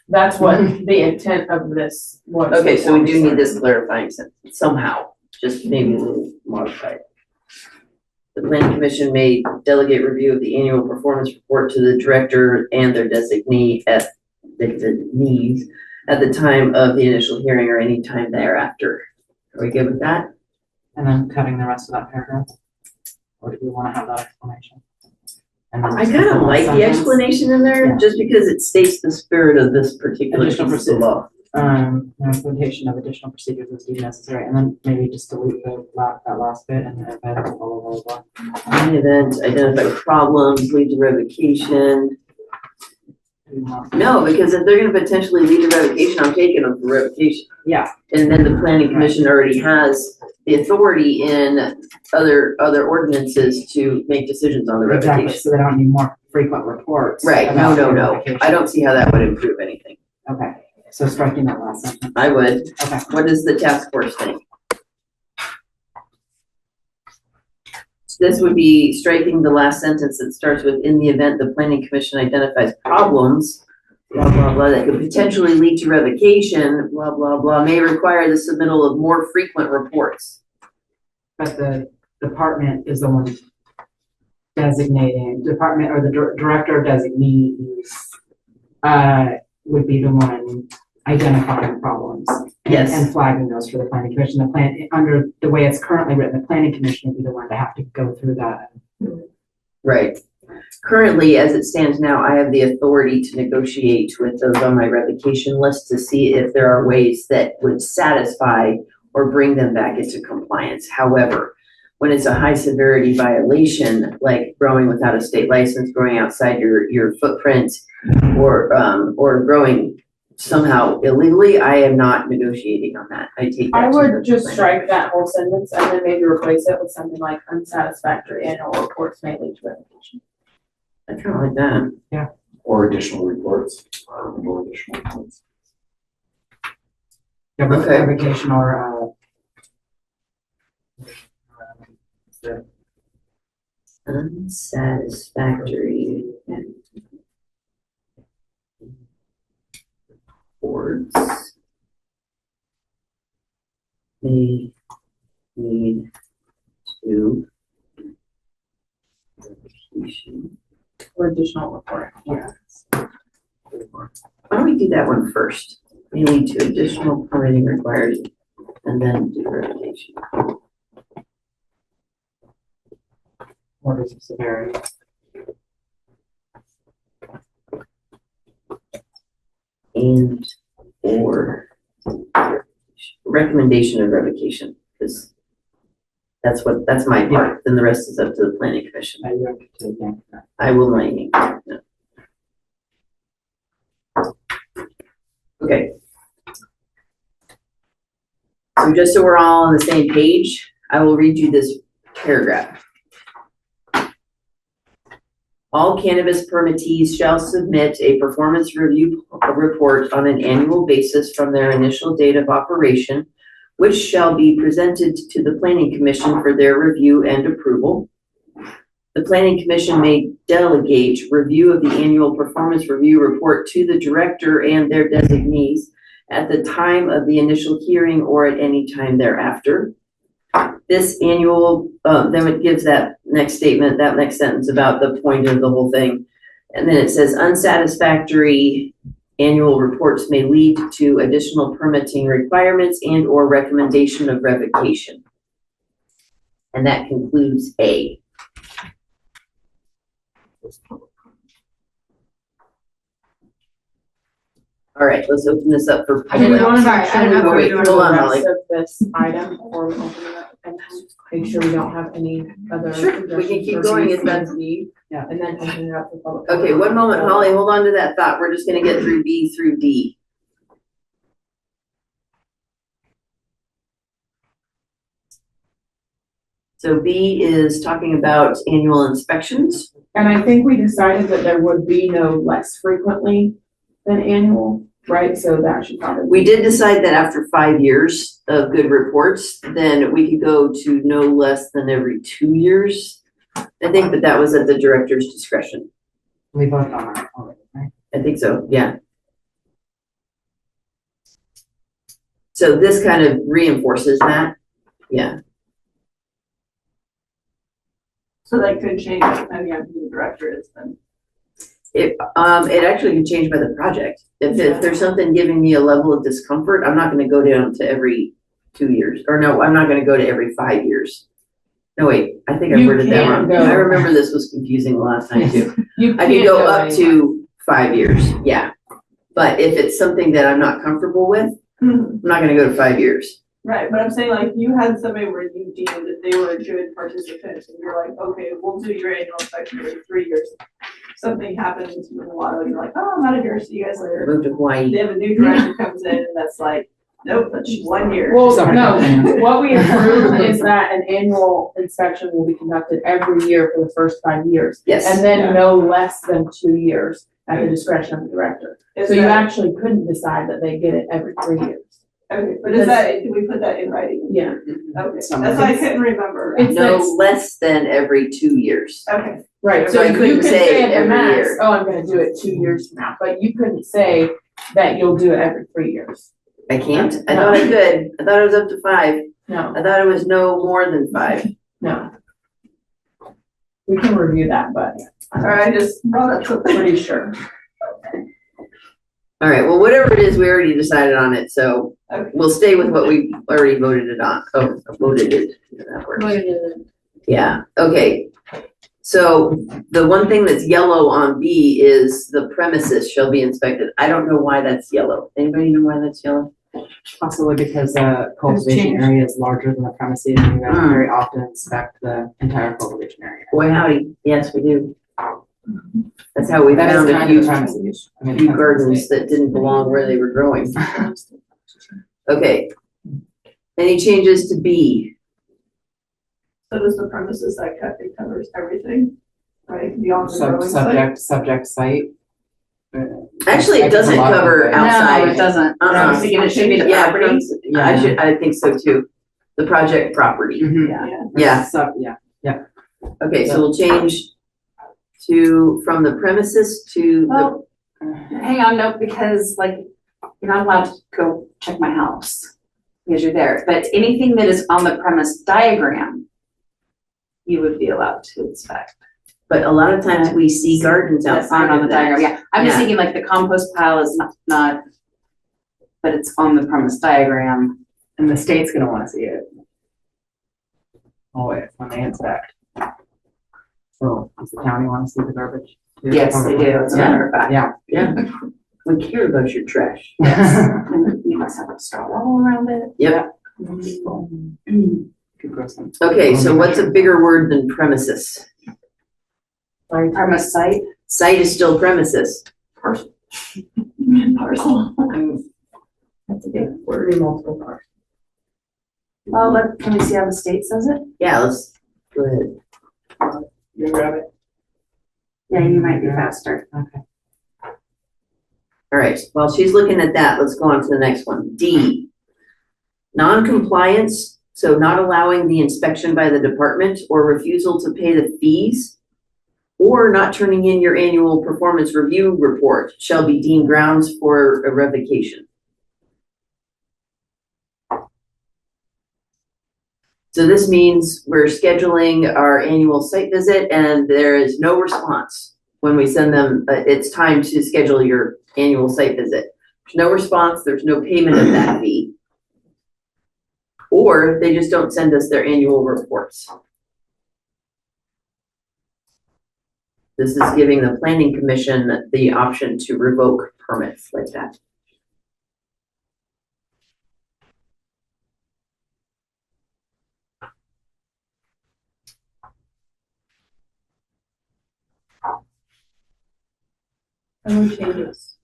that's what the intent of this was. Okay, so we do need this clarifying sentence somehow, just maybe a little modified. The planning commission may delegate review of the annual performance report to the director and their designee at the time of the initial hearing or any time thereafter. Are we good with that? And then cutting the rest of that paragraph? Or do we want to have that explanation? And then I kind of like the sentence, explanation in there, Yeah. just because it states the spirit of this particular piece Additional of the law. implementation of additional procedures as deemed necessary, and then maybe just delete that last bit and then add blah, blah, blah, blah. In the event, identify problems, lead to revocation. No, because if they're gonna potentially lead to revocation, I'm taking them for revocation. Yeah. And then the planning commission already has the authority in other ordinances to make decisions on the Exactly, revocation. so they don't need more frequent reports. Right, no, about no. revocation. I don't see how that would improve anything. Okay, so striking that last sentence. I would. Okay. What does the task force think? This would be striking the last sentence that starts with, in the event the planning commission identifies problems, blah, blah, blah, that could potentially lead to revocation, blah, blah, blah, may require the submittal of more frequent reports. But the department is the one designating, department or the director designee would be the one identifying problems. Yes. And flagging those for the planning commission. The plan, under the way it's currently written, the planning commission would be the one to have to go through that. Right. Currently, as it stands now, I have the authority to negotiate with those on my revocation list to see if there are ways that would satisfy or bring them back into compliance. However, when it's a high severity violation, like growing without a state license, growing outside your footprint, or growing somehow illegally, I am not negotiating on that. I take that. I to would the just planning strike that whole sentence and then maybe replace it with something like unsatisfactory annual reports may lead to revocation. I kind of like that. Or additional reports, or more additional reports. Yeah, but Okay. revocation or, Unsatisfactory reports may lead to revocation. Or additional report. Why don't we do that one first? May lead to additional permitting required and then do revocation. orders of severity. And or recommendation of revocation, because that's my part, then the rest is up to the planning commission. I don't get to again. I will not name. No. Okay. So just so we're all on the same page, I will read you this paragraph. All cannabis permittees shall submit a performance review report on an annual basis from their initial date of operation, which shall be presented to the Planning Commission for their review and approval. The Planning Commission may delegate review of the annual performance review report to the director and their designees at the time of the initial hearing or at any time thereafter. This annual, then it gives that next statement, that next sentence about the point of the whole thing. And then it says unsatisfactory annual reports may lead to additional permitting requirements and or recommendation of revocation. And that concludes A. All right, let's open this up for. I didn't want to Sorry, make I don't know sure if we we're were doing doing hold the on, rest Holly. of this item before we open it up. and make sure we don't have any other. Sure, we can suggestions keep or going if B, C, that's- D, Yeah. And then open it up to public. Okay, comment. one moment, Holly, hold on to that thought. We're just gonna get through B through D. So B is talking about annual inspections. And I think we decided that there would be no less frequently than annual, right? So that should probably. We did decide that after 5 years of good reports, then we could go to no less than every 2 years. I think that was at the director's discretion. We voted on that already, right? I think so, yeah. So this kind of reinforces that, yeah. So that could change depending on who the director is then. It actually can change by the project. If there's something giving me a level of discomfort, I'm not gonna go down to every 2 years, or no, I'm not gonna go to every 5 years. No, wait, I think I You worded that can wrong. go. I remember this was confusing the last time too. You I can can't go up anywhere. to 5 years, yeah. But if it's something that I'm not comfortable with, I'm not gonna go to 5 years. Right, but I'm saying like you had somebody where you deemed that they were a good participant and you're like, okay, we'll do your annual inspection every 3 years. Something happens with a lotto and you're like, oh, I'm out of here, see you guys later. Move to Hawaii. They have a new director comes in and that's like, nope, that's 1 year. Well, Sorry. no, what we approved is that an annual inspection will be conducted every year for the first 5 years. Yes. And then no less than 2 years at the discretion of the director. Is So you that- actually couldn't decide that they get it every 3 years. Okay, but is that, did we put that in writing? Yeah. Okay, that's Some why of I it's- couldn't remember. It's- No less than every 2 years. Okay, Right, So so I you couldn't could say say at the every max, year. oh, I'm gonna do it 2 years from now, but you couldn't say that you'll do it every 3 years. I can't? I thought I could. I thought it was up to 5. No, I thought it was no more than 5. no. We can review that, but sorry, I just brought up something. pretty sure. All right, well, whatever it is, we already decided on it, so Okay. we'll stay with what we already voted it on. Oh, voted it, that works. Yeah, okay. So the one thing that's yellow on B is the premises shall be inspected. I don't know why that's yellow. Anybody know why that's yellow? Possibly because the cultivation changed. area is larger than the premises, and you guys very often inspect the entire cultivation area. Boy, howdy, yes, we do. That's how we That found is a kind of the few, premises. I mean, few that's gardens that didn't belong where they were growing. Okay. Any changes to B? So does the premises that it covers everything, right? Beyond the growing site? Subject site. Actually, I it guess a doesn't lot of cover it. outside. No, it doesn't. Uh-uh. I was thinking it should be the Yeah, property. I think so too. The project property. Mhm. Yeah. Yeah. Yeah. Okay, so we'll change from the premises to the, Well, hang on, no, because like, you're not allowed to go check my house because you're there, but anything that is on the premise diagram, you would be allowed to inspect. but a lot of times we see gardens That's outside not on of the diagram, that. yeah. I'm just Yeah. thinking like the compost pile is not, but it's on the premise diagram. And the state's gonna wanna see it. Always, when they inspect. So, does the county wanna see the garbage? Yes, they do, as a matter of fact. Yeah. Yeah, we care about your trash. And you must have a straw wall around it. Yep. Could grow some. Okay, so what's a bigger word than premises? Premise site. Site is still premises. Parcel. Parcel. That's a big word, in multiple parts. Well, can we see how the state says it? Yeah, let's go ahead. You grab it? Yeah, you might be faster. Okay. All right, while she's looking at that, let's go on to the next one. D. Non-compliance, so not allowing the inspection by the department or refusal to pay the fees or not turning in your annual performance review report shall be deemed grounds for a revocation. So this means we're scheduling our annual site visit and there is no response when we send them, it's time to schedule your annual site visit. There's no response, there's no payment of that fee. Or they just don't send us their annual reports. This is giving the planning commission the option to revoke permits like that. No changes.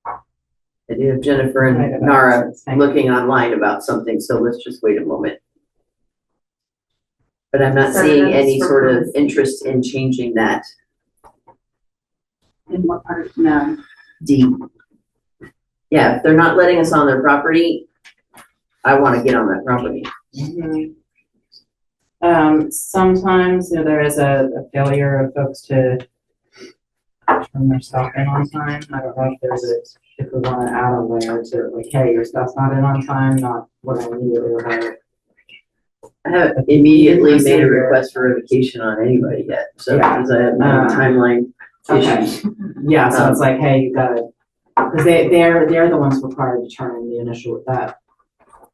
I do have Jennifer Right, and Nara access, thank you. looking online about something, so let's just wait a moment. But I'm not seeing any sort of interest in changing that In what part? No. D. Yeah, if they're not letting us on their property, I wanna get on that property. Sometimes, there is a failure of folks to turn their stuff in on time. I don't know if we want to add a layer to like, hey, your stuff's not in on time, not what I immediately require. I haven't immediately made a request for revocation on anybody yet, so, because I have no timeline Okay. issues. Yeah, so it's like, hey, you gotta, because they're the ones required to turn in the initial, that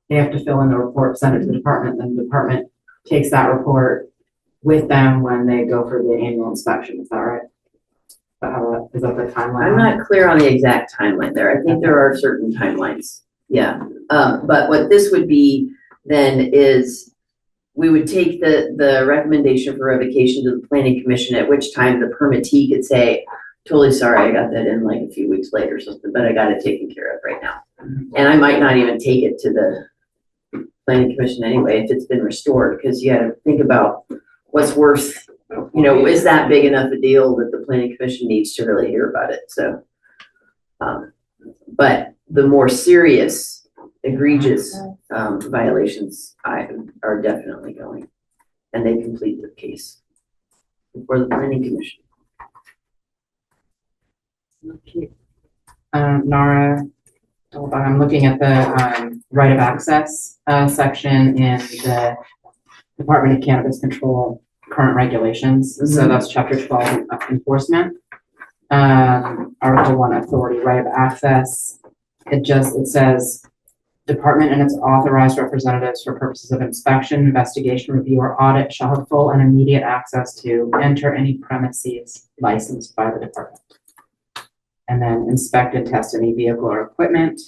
they have to fill in the report, send it to the department, then the department takes that report with them when they go for the annual inspection, is that right? Is that the timeline? I'm not clear on the exact timeline there. I think there are certain timelines. Yeah. But what this would be then is we would take the recommendation for revocation to the planning commission, at which time the permittee could say, totally sorry, I got that in like a few weeks later or something, but I got it taken care of right now. And I might not even take it to the planning commission anyway if it's been restored, because you gotta think about what's worth, is that big enough a deal that the planning commission needs to really hear about it, so. But the more serious, egregious, violations are definitely going, and they complete the case before the planning commission. Nara, I'm looking at the right of access section in the Department of Cannabis Control current regulations. So that's chapter 12 of enforcement. Article 1 authority, right of access. It says department and its authorized representatives for purposes of inspection, investigation, review, or audit shall have full and immediate access to enter any premises licensed by the department. And then inspect and test any vehicle or equipment.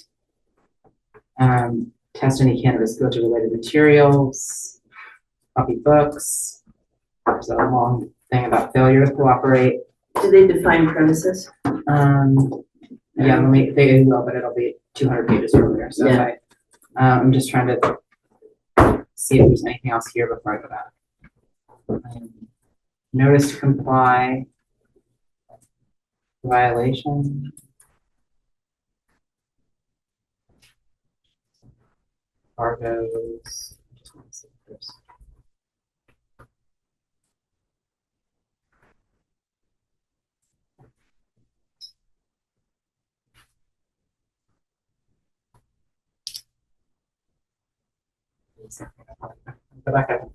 Test any cannabis goods or related materials, copy books. There's a long thing about failure to cooperate. Do they define premises? Yeah, they will, but it'll be 200 pages earlier. So Yeah. I'm just trying to see if there's anything else here before I go back. Notice to comply. Violation. Cargoes. Just want to see if there's- Go back up.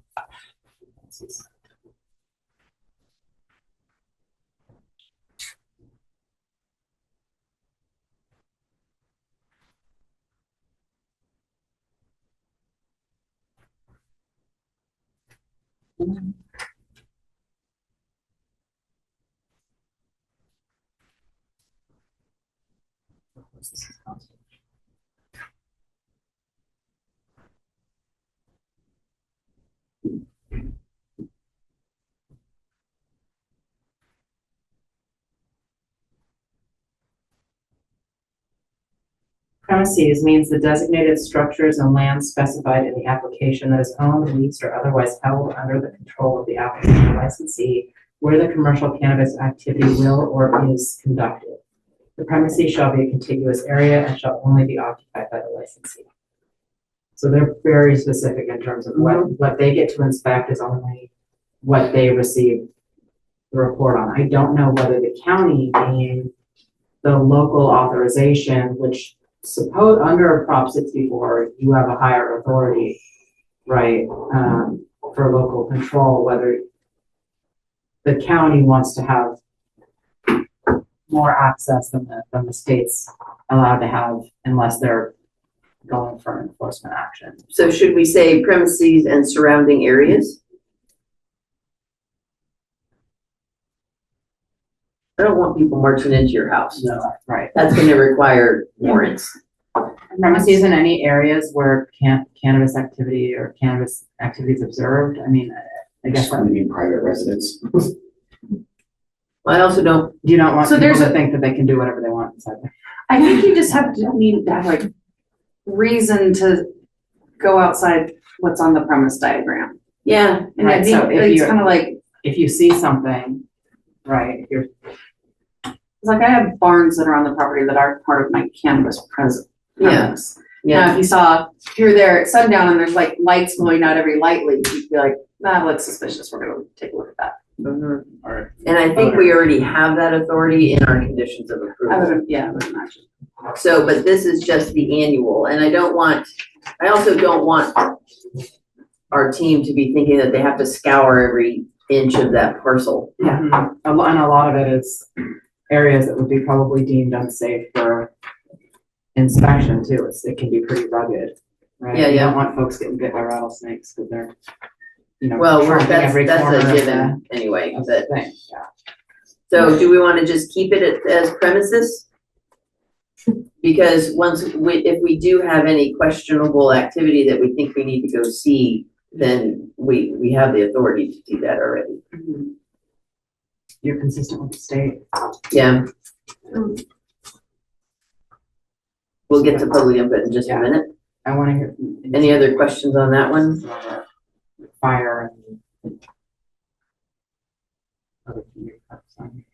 Premises means the designated structures and lands specified in the application that is owned, leased, or otherwise held under the control of the applicant or licensee, where the commercial cannabis activity will or is conducted. The premises shall be a contiguous area and shall only be occupied by the licensee. So they're very specific in terms of what they get to inspect is only what they receive the report on. I don't know whether the county being the local authorization, which suppose under Prop 64, you have a higher authority, right, for local control, whether the county wants to have more access than the state's allowed to have unless they're going for enforcement action. So should we say premises and surrounding areas? I don't want people marching into your house. No, right. That's gonna require warrants. Premises in any areas where cannabis activity or cannabis activities observed. I mean, I guess that, excluding private residents. I also don't, you don't want So people there's to a- think that they can do whatever they want inside there. I think you just need to have like reason to go outside what's on the premise diagram. yeah, And I Right, think so if it's you- kind of like, If you see something, right, if you're, it's like I have barns that are on the property that are part of my cannabis Yeah. premise. Now, yeah, if you saw, if you're there at sundown and there's like lights going out every light lead, you'd be like, that looks suspicious, we're gonna take a look at that. mhm. Alright. And I think we already have that authority in our conditions of I approval. would, yeah, I would imagine. So, but this is just the annual, and I also don't want our team to be thinking that they have to scour every inch of that parcel. yeah, and a lot of it is areas that would be probably deemed unsafe for inspection too. It can be pretty rugged, right? Yeah, You yeah. don't want folks getting bit by rattlesnakes because they're, you know, Well, trumping every that's corner a of given anyway, the but, thing, yeah. so do we wanna just keep it as premises? Because if we do have any questionable activity that we think we need to go see, then we have the authority to do that already. You're consistent with the state. Yeah. We'll get to public input in just a Yeah. minute. I want to hear. Any other questions on that one? Fire and. other community parks on.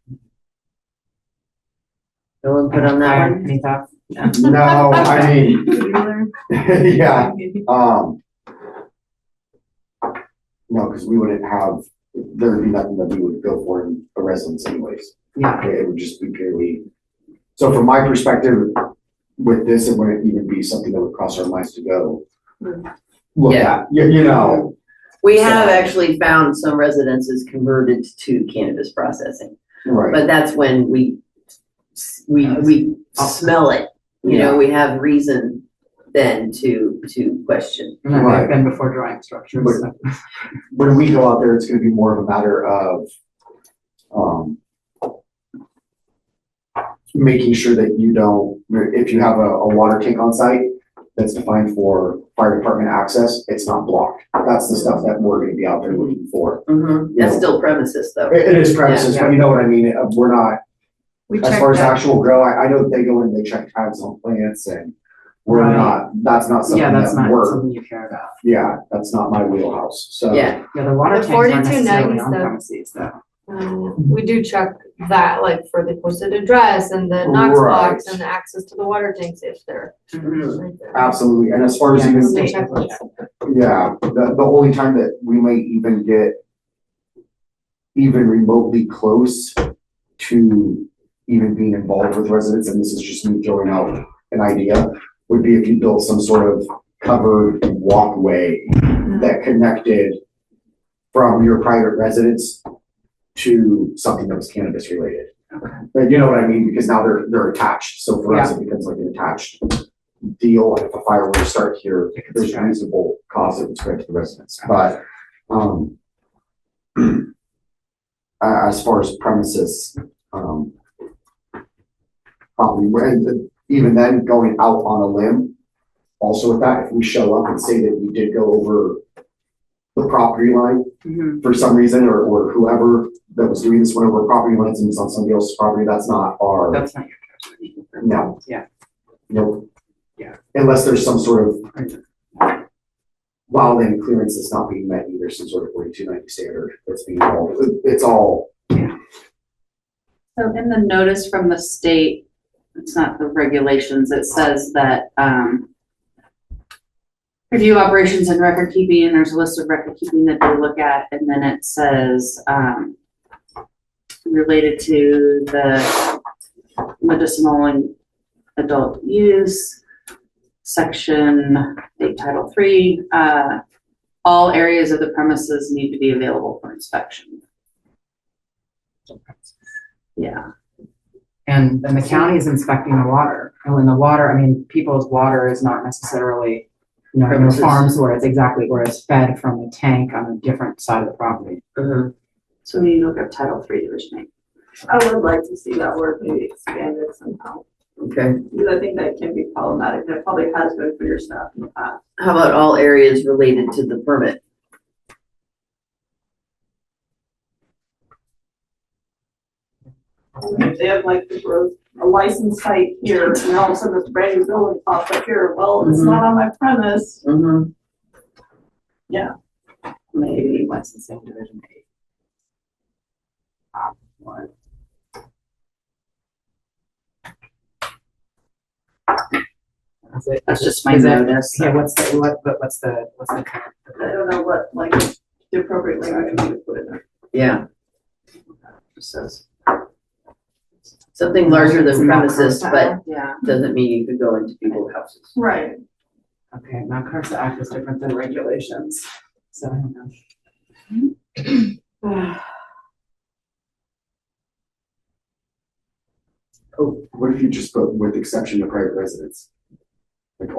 No input on that Fire, one? any thoughts? No, I mean, yeah, no, because we wouldn't have, there would be nothing that we would go for in a residence anyways. Yeah, It would just be purely, so from my perspective, with this, it wouldn't even be something that would cross our minds to go look Yeah. at, you know. We have actually found some residences converted to cannabis processing, Right, but that's when we smell it. You know, we have reason then to question. and that may Right. have been before drawing structures. so. when we go out there, it's gonna be more of a matter of, making sure that you don't, if you have a water tank on site that's defined for fire department access, it's not blocked. That's the stuff that we're gonna be out there looking for. That's still premises though. It is premises, but you know what I mean, we're not, We as checked far as that. actual grow, I know they go in, they check tags on plants and we're Right. not, that's not something Yeah, that's that not we're, something you care about. yeah, that's not my wheelhouse, so. Yeah, Yeah, the water The tanks aren't 4290s necessarily on though. premises though. We do check that, like for the posted address and the Knox box Right. and the access to the water tanks if they're right there. Absolutely, and as far as Yeah, even, the state check doesn't list. check. yeah, the only time that we might even get even remotely close to even being involved with residents, and this is just me throwing out an idea, would be if you built some sort of covered walkway that connected from your private residence to something that was cannabis related. Okay. But you know what I mean, because now they're attached, so for us, it becomes like an attached deal, and if a fire were to start here, there's reasonable cause it would spread to the residents, but, as far as premises, probably, and even then, going out on a limb, also with that, if we show up and say that we did go over the property line for some reason, or whoever that was doing this went over property lines and was on somebody else's property, that's not our, That's not your judgment. no. Yeah. Nope. Yeah. Unless there's some sort of wildland clearance that's not being met, either some sort of 4290 standard that's being involved. It's all, So in the notice from the state, it's not the regulations, it says that, review operations and record keeping, and there's a list of record keeping that they look at, and then it says, related to the medicinal and adult use, section, Title 3, all areas of the premises need to be available for inspection. Yeah. And the county is inspecting the water. And when the water, I mean, people's water is not necessarily, you know, in their Premises. farms where it's fed from a tank on a different side of the property. So we need to look up Title 3 originate. I would like to see that word maybe expanded somehow, Okay. because I think that can be problematic, and it probably has been for your staff in the past. How about all areas related to the permit? If they have like a licensed site here, and all of a sudden this brand new building pops up here, well, it's not on my premise. Mm-hmm. Maybe licensing division eight. What? Is it- That's just my is it- notice. Yeah, what's the current? I don't know what, like, the appropriate language we would put in there. Yeah. Just says something larger than premises, but Yeah. doesn't mean you could go into people's houses. Right. Okay, now Curse Act is different than regulations, so I don't know. Oh, what if you just put with exception of private residence? Like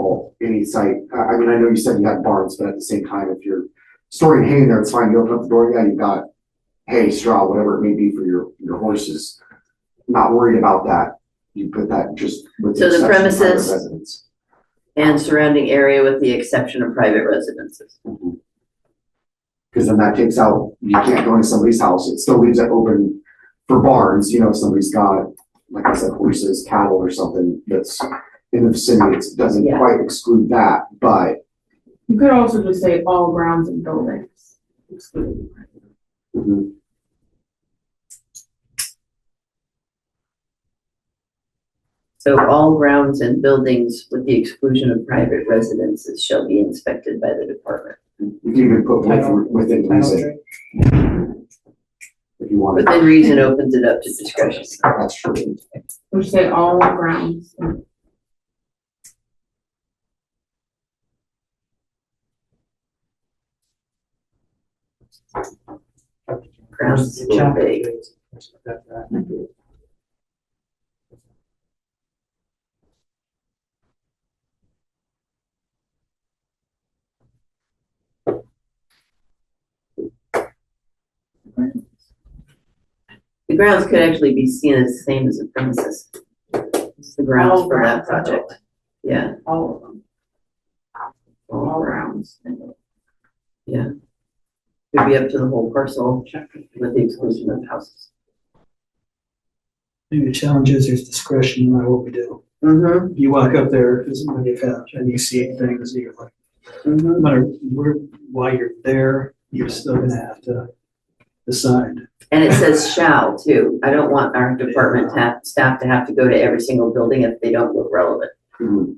any site, I mean, I know you said you had barns, but at the same time, if you're storing hay in there, it's fine, you open up the door, yeah, you've got hay, straw, whatever it may be for your horses. Not worried about that, you put that just with So the the exception of private premises- residence. And surrounding area with the exception of private residences. Because then that takes out, you can't go into somebody's house, it still leaves it open for barns, if somebody's got, like I said, horses, cattle or something that's in the vicinity, it doesn't Yeah. quite exclude that, but. You could also just say all grounds and buildings. excluding. Mhm. So all grounds and buildings with the exclusion of private residences shall be inspected by the department. You can even put within reason. If you want to, Within reason opens it up to discretion. that's true. Which say all grounds. Grounds is a little vague. The grounds could actually be seen as the same as the premises. It's the grounds All for that grounds and project. Yeah, All of them. All grounds. yeah. Could be up to the whole parcel with the exclusion of houses. Maybe the challenge is there's discretion no matter what we do. Mm-hmm, You walk up there, as when you've had, and you see things, you're like, no mm-hmm. matter why you're there, you're still gonna have to decide. And it says shall too. I don't want our department to have, staff to have to go to every single building if they don't look relevant. Mhm.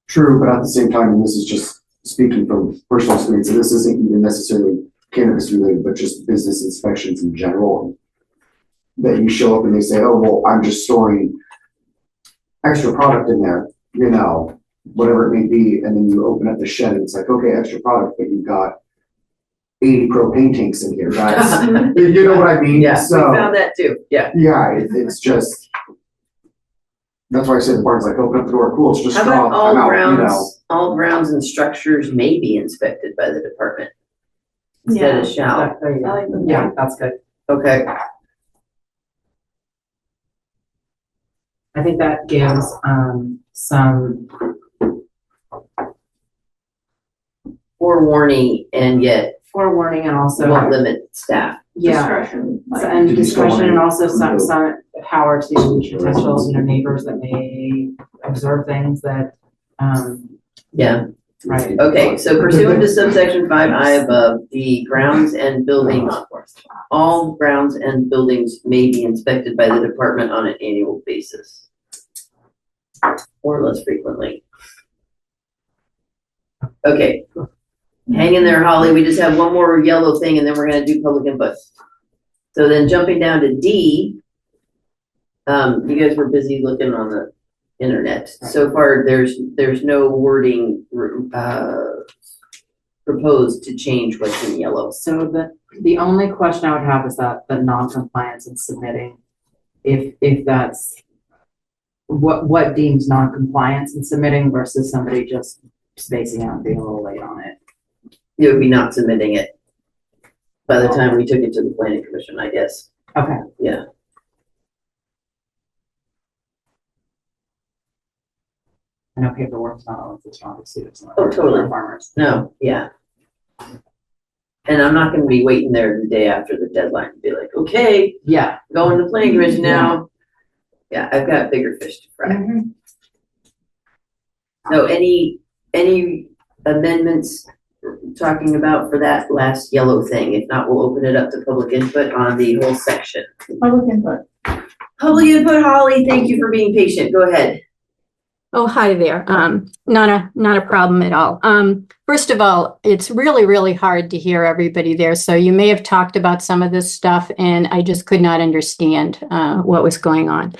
True, but at the same time, and this is just speaking from personal experience, and this isn't even necessarily cannabis related, but just business inspections in general. That you show up and they say, oh, well, I'm just storing extra product in there, whatever it may be, and then you open up the shed and it's like, okay, extra product, but you've got 80 propane tanks in here, that's, you know what I mean? Yeah, we So, found that too, yeah. yeah, it's just, that's why I said the barn's like, open up the door, cool, it's just How straw, about I'm out, all grounds and structures may be inspected by the department? Instead of shall, There you I go. like the- Yeah, that's good. okay, I think that gives, some, forewarning and yet forewarning and also, won't limit staff. yeah, Discretion. like- and Did you still discretion and want also to- some power to potential, neighbors that may observe things that, Yeah, right. okay, so pursuant to subsection 5I above, the grounds and buildings, all grounds and buildings may be inspected by the department on an annual basis. Or less frequently. Okay. Hang in there, Holly, we just have one more yellow thing and then we're gonna do public input. So then jumping down to D, you guys were busy looking on the internet. So far, there's no wording, proposed to change what's in yellow. So the only question I would have is that the non-compliance in submitting, if that's what deems non-compliance in submitting versus somebody just spacing out and being a little late on it. It would be not submitting it by the time we took it to the planning commission, I guess. Okay. Yeah. I know paperwork's not always the strongest suit. Oh, totally. Farmers. No, yeah. And I'm not gonna be waiting there the day after the deadline to be like, okay, Yeah. going to planning commission now. Yeah, I've got bigger fish to fry. So any amendments talking about for that last yellow thing? If not, we'll open it up to public input on the whole section. Public input. Public input, Holly, thank you for being patient. Go ahead. Oh, hi there. Not a problem at all. First of all, it's really, really hard to hear everybody there. So you may have talked about some of this stuff and I just could not understand what was going on.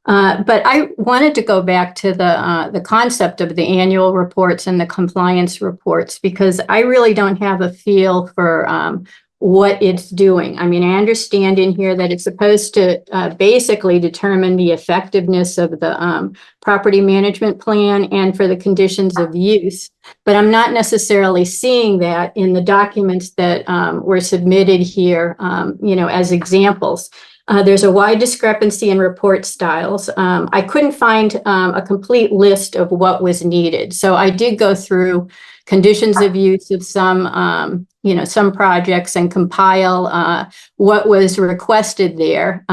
But I wanted to go back to the concept of the annual reports and the compliance reports, because I really don't have a feel for what it's doing. I mean, I understand in here that it's supposed to basically determine the effectiveness of the property management plan and for the conditions of use, but I'm not necessarily seeing that in the documents that were submitted here, as examples. There's a wide discrepancy in report styles. I couldn't find a complete list of what was needed. So I did go through conditions of use of some projects and compile what was requested there,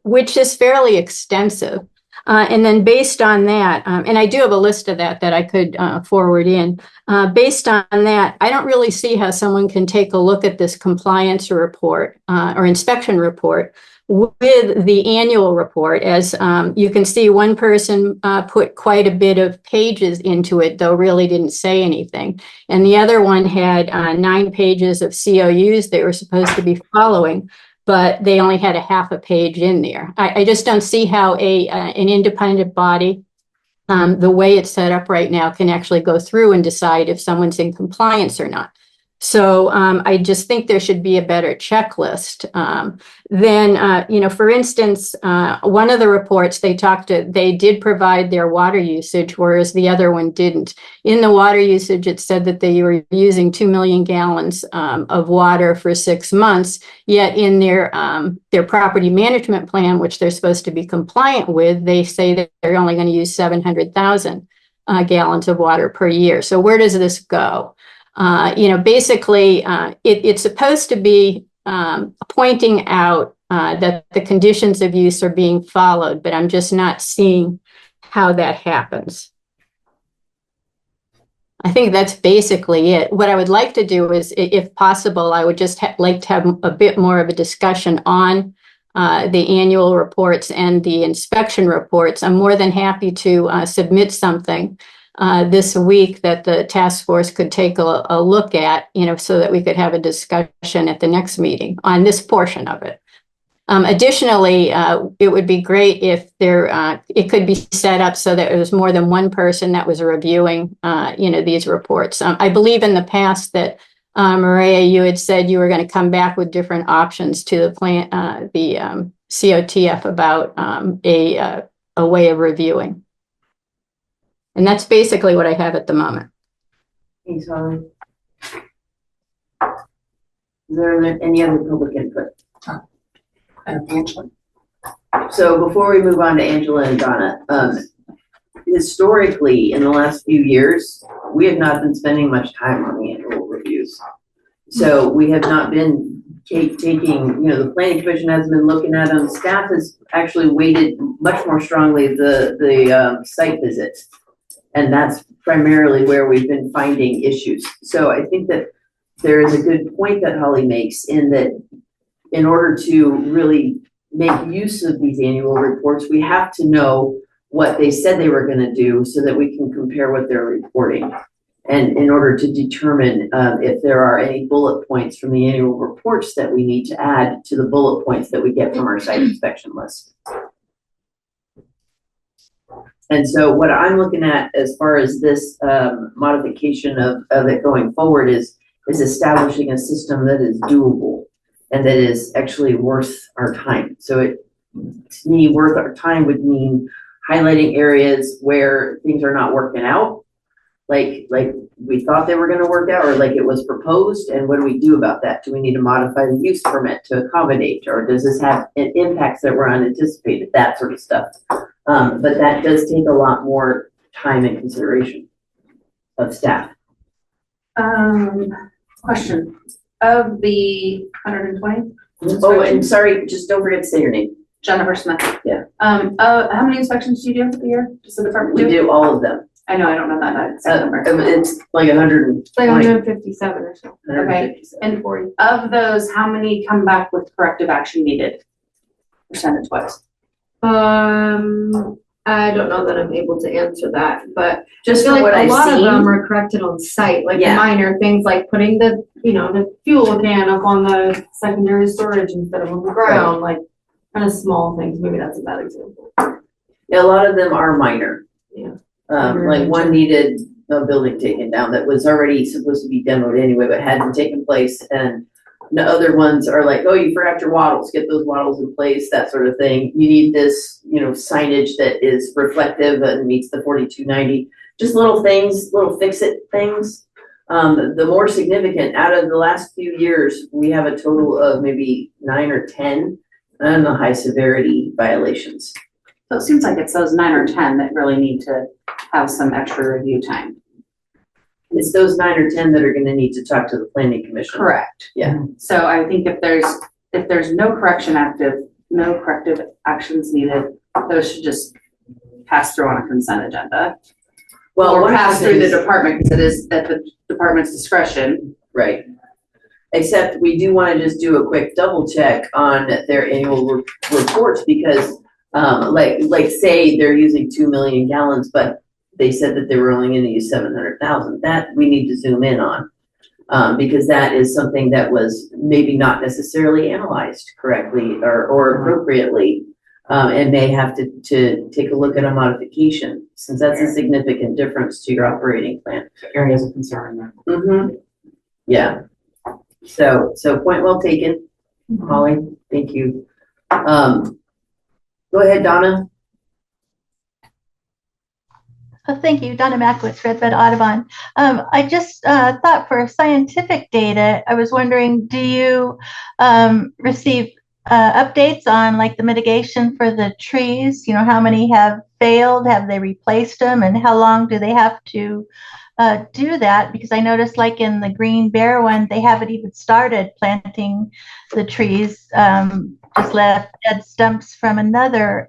which is fairly extensive. And then based on that, and I do have a list of that I could forward in. Based on that, I don't really see how someone can take a look at this compliance report or inspection report with the annual report. As you can see, one person put quite a bit of pages into it, though really didn't say anything. And the other one had 9 pages of COUs they were supposed to be following, but they only had a half a page in there. I just don't see how an independent body, the way it's set up right now, can actually go through and decide if someone's in compliance or not. So I just think there should be a better checklist. For instance, one of the reports they did provide their water usage, whereas the other one didn't. In the water usage, it said that they were using 2 million gallons of water for 6 months, yet in their property management plan, which they're supposed to be compliant with, they say that they're only going to use 700,000 gallons of water per year. So where does this go? Basically, it's supposed to be pointing out that the conditions of use are being followed, but I'm just not seeing how that happens. I think that's basically it. What I would like to do is, if possible, I would just like to have a bit more of a discussion on the annual reports and the inspection reports. I'm more than happy to submit something this week that the task force could take a look at, so that we could have a discussion at the next meeting on this portion of it. Additionally, it would be great if it could be set up so that it was more than one person that was reviewing, these reports. I believe in the past that Maria, you had said you were going to come back with different options to the plan, the COTF about a way of reviewing. And that's basically what I have at the moment. Thanks, Holly. Is there any other public input? Angela. So before we move on to Angela and Donna, historically, in the last few years, we have not been spending much time on the annual reviews. So we have not been taking, the planning commission hasn't been looking at them. Staff has actually weighted much more strongly the site visits. And that's primarily where we've been finding issues. So I think that there is a good point that Holly makes in that in order to really make use of these annual reports, we have to know what they said they were going to do so that we can compare what they're reporting. And in order to determine if there are any bullet points from the annual reports that we need to add to the bullet points that we get from our site inspection list. And so what I'm looking at as far as this modification of it going forward is establishing a system that is doable and that is actually worth our time. So to me, worth our time would mean highlighting areas where things are not working out, like we thought they were going to work out, or like it was proposed, and what do we do about that? Do we need to modify the use permit to accommodate, or does this have impacts that were unanticipated, that sort of stuff. But that does take a lot more time and consideration of staff. Question. Of the 120, Oh, and sorry, just don't forget to say your name. Jennifer Smith. Yeah. How many inspections do you do a year? Does the department We do? do all of them. I know, I don't know that exact number. It's like 120. It's like 157 or so. Okay. And of those, how many come back with corrective action needed? Percentage wise? I don't know that I'm able to answer that, but I Just feel from like what a I've lot of seen. them are corrected on site, like Yeah. minor things like putting the, the fuel can up on the secondary storage instead of on the ground, like kind of small things. Maybe that's a bad example. Yeah, a lot of them are minor. Yeah. Like one needed a building taken down that was already supposed to be demoed anyway, but hadn't taken place. And the other ones are like, oh, you forgot your wattles, get those wattles in place, that sort of thing. You need this, signage that is reflective and meets the 4290. Just little things, little fix-it things. The more significant, out of the last few years, we have a total of maybe 9 or 10 on the high severity violations. So it seems like it's those 9 or 10 that really need to have some extra review time. It's those 9 or 10 that are gonna need to talk to the planning commission. Correct. Yeah. So I think if there's no corrective actions needed, those should just pass through on a consent agenda. Well, Or one of the pass through the things- department, because it is at the department's discretion. Right. Except we do wanna just do a quick double check on their annual reports because, like say they're using 2 million gallons, but they said that they were only gonna use 700,000. That we need to zoom in on. Because that is something that was maybe not necessarily analyzed correctly or appropriately. And may have to take a look at a modification, since that's a significant difference to your operating plan. Areas of concern. Mm-hmm. Yeah. So point well taken, Holly, thank you. Go ahead, Donna. Oh, thank you, Donna Mackwitz, Red Bed Audubon. I just thought for scientific data, I was wondering, do you receive updates on like the mitigation for the trees? How many have failed? Have they replaced them? And how long do they have to do that? Because I noticed like in the Green Bear one, they haven't even started planting the trees, just left dead stumps from another,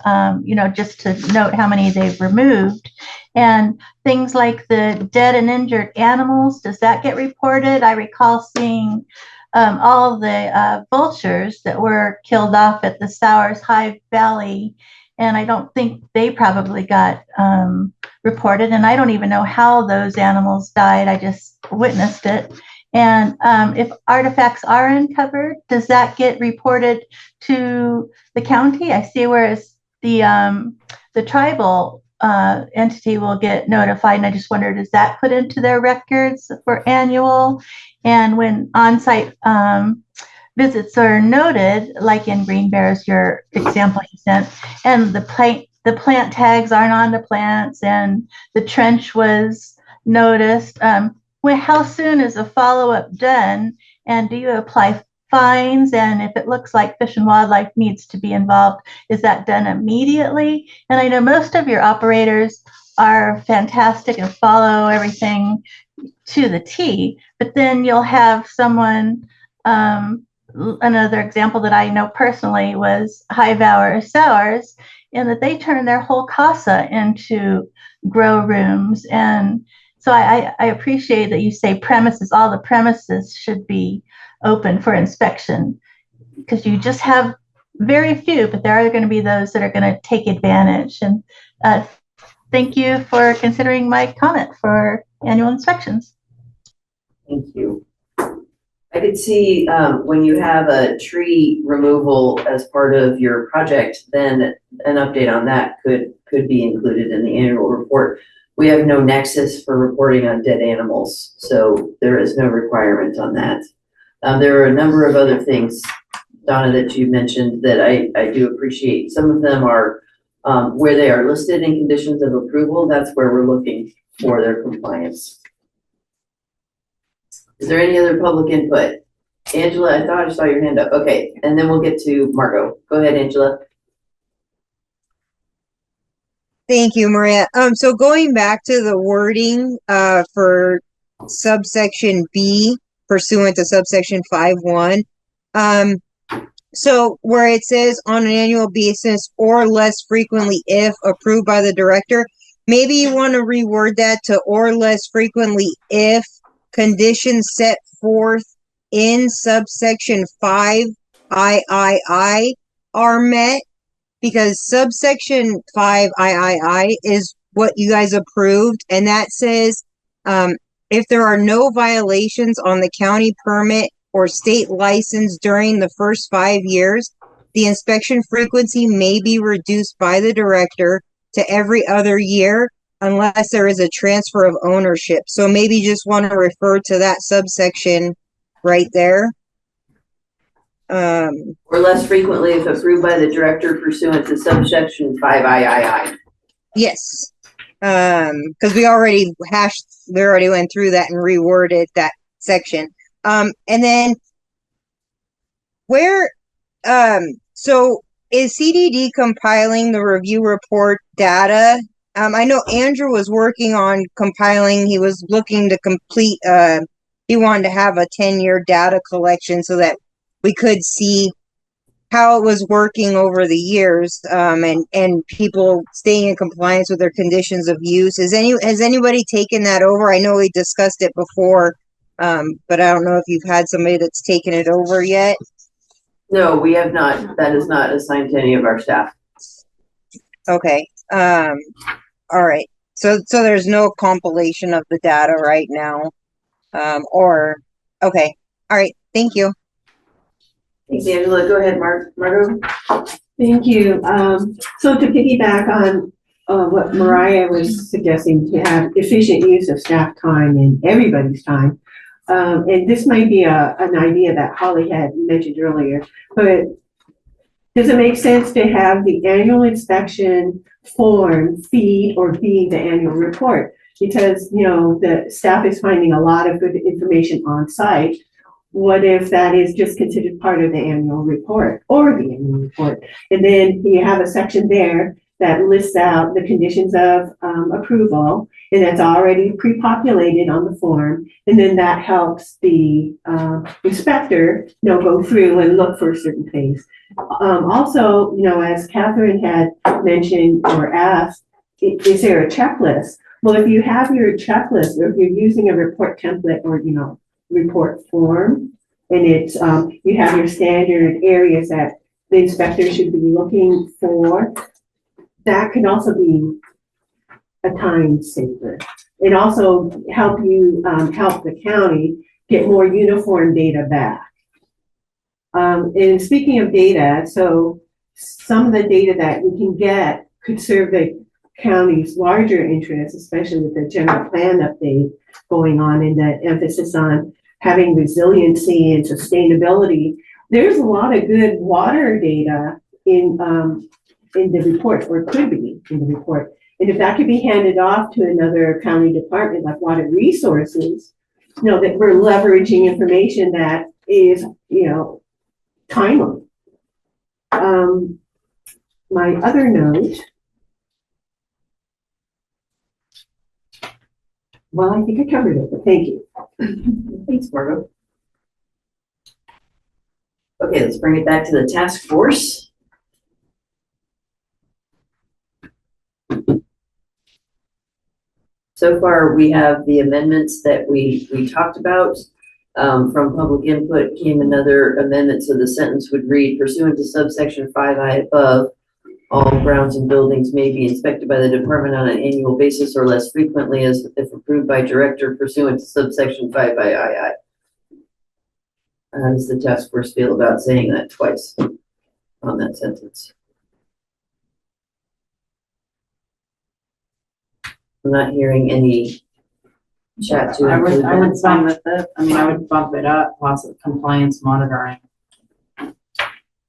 just to note how many they've removed. And things like the dead and injured animals, does that get reported? I recall seeing all the vultures that were killed off at the Sowers High Valley, and I don't think they probably got reported, and I don't even know how those animals died. I just witnessed it. And if artifacts are uncovered, does that get reported to the county? I see whereas the tribal entity will get notified, and I just wondered, is that put into their records for annual? And when on-site visits are noted, like in Green Bear's, your example you sent, and the plant tags aren't on the plants, and the trench was noticed, how soon is a follow-up done? And do you apply fines? And if it looks like Fish and Wildlife needs to be involved, is that done immediately? And I know most of your operators are fantastic and follow everything to the T, but then you'll have someone, another example that I know personally was Highvower Sowers, and that they turned their whole casa into grow rooms. And so I appreciate that you say all the premises should be open for inspection, because you just have very few, but there are going to be those that are going to take advantage. And thank you for considering my comment for annual inspections. Thank you. I could see when you have a tree removal as part of your project, then an update on that could be included in the annual report. We have no nexus for reporting on dead animals, so there is no requirement on that. There are a number of other things, Donna, that you mentioned that I do appreciate. Some of them are where they are listed in conditions of approval. That's where we're looking for their compliance. Is there any other public input? Angela, I thought I saw your hand up. Okay, and then we'll get to Margot. Go ahead, Angela. Thank you, Maria. So going back to the wording for subsection B, pursuant to subsection 5.1. So where it says on an annual basis or less frequently if approved by the director, maybe you want to reword that to or less frequently if conditions set forth in subsection 5 III are met, because subsection 5 III is what you guys approved, and that says if there are no violations on the county permit or state license during the first 5 years, the inspection frequency may be reduced by the director to every other year unless there is a transfer of ownership. So maybe just want to refer to that subsection right there. Or less frequently if approved by the director pursuant to subsection 5 III. Yes. Because we already went through that and reworded that section. And then where, so is CDD compiling the review report data? I know Andrew was working on compiling, he was looking to complete, he wanted to have a 10-year data collection so that we could see how it was working over the years, and people staying in compliance with their conditions of use. Has anybody taken that over? I know we discussed it before, but I don't know if you've had somebody that's taken it over yet. No, we have not. That is not assigned to any of our staff. Okay. All right. So there's no compilation of the data right now. Okay. All right. Thank you. Thanks, Angela. Go ahead, Margot. Thank you. So to piggyback on what Mariah was suggesting, to have efficient use of staff time and everybody's time. And this might be an idea that Holly had mentioned earlier, but does it make sense to have the annual inspection form feed or be the annual report? Because, you know, the staff is finding a lot of good information on site. What if that is just considered part of the annual report or the annual report? And then you have a section there that lists out the conditions of approval, and that's already pre-populated on the form. And then that helps the inspector, you know, go through and look for certain things. Also, you know, as Catherine had mentioned or asked, is there a checklist? Well, if you have your checklist, or if you're using a report template or, you know, report form, and it's you have your standard areas that the inspector should be looking for, that can also be a time saver. It also help you help the county get more uniform data back. And speaking of data, so some of the data that we can get could serve the county's larger interests, especially with the general plan update going on and the emphasis on having resiliency and sustainability. There's a lot of good water data in the report, or could be in the report. And if that could be handed off to another county department like Water Resources, you know, that we're leveraging information that is, you know, timely. My other note, well, I think I covered it, but thank you. Thanks, Margo. Okay, let's bring it back to the task force. So far, we have the amendments that we talked about. From public input came another amendment, so the sentence would read, pursuant to subsection 5I above, all grounds and buildings may be inspected by the department on an annual basis or less frequently as if approved by director pursuant to subsection 5II. How does the task force feel about saying that twice on that sentence? I'm not hearing any chat to I would include that. sign with it. I mean, I would bump it up, possibly compliance monitoring.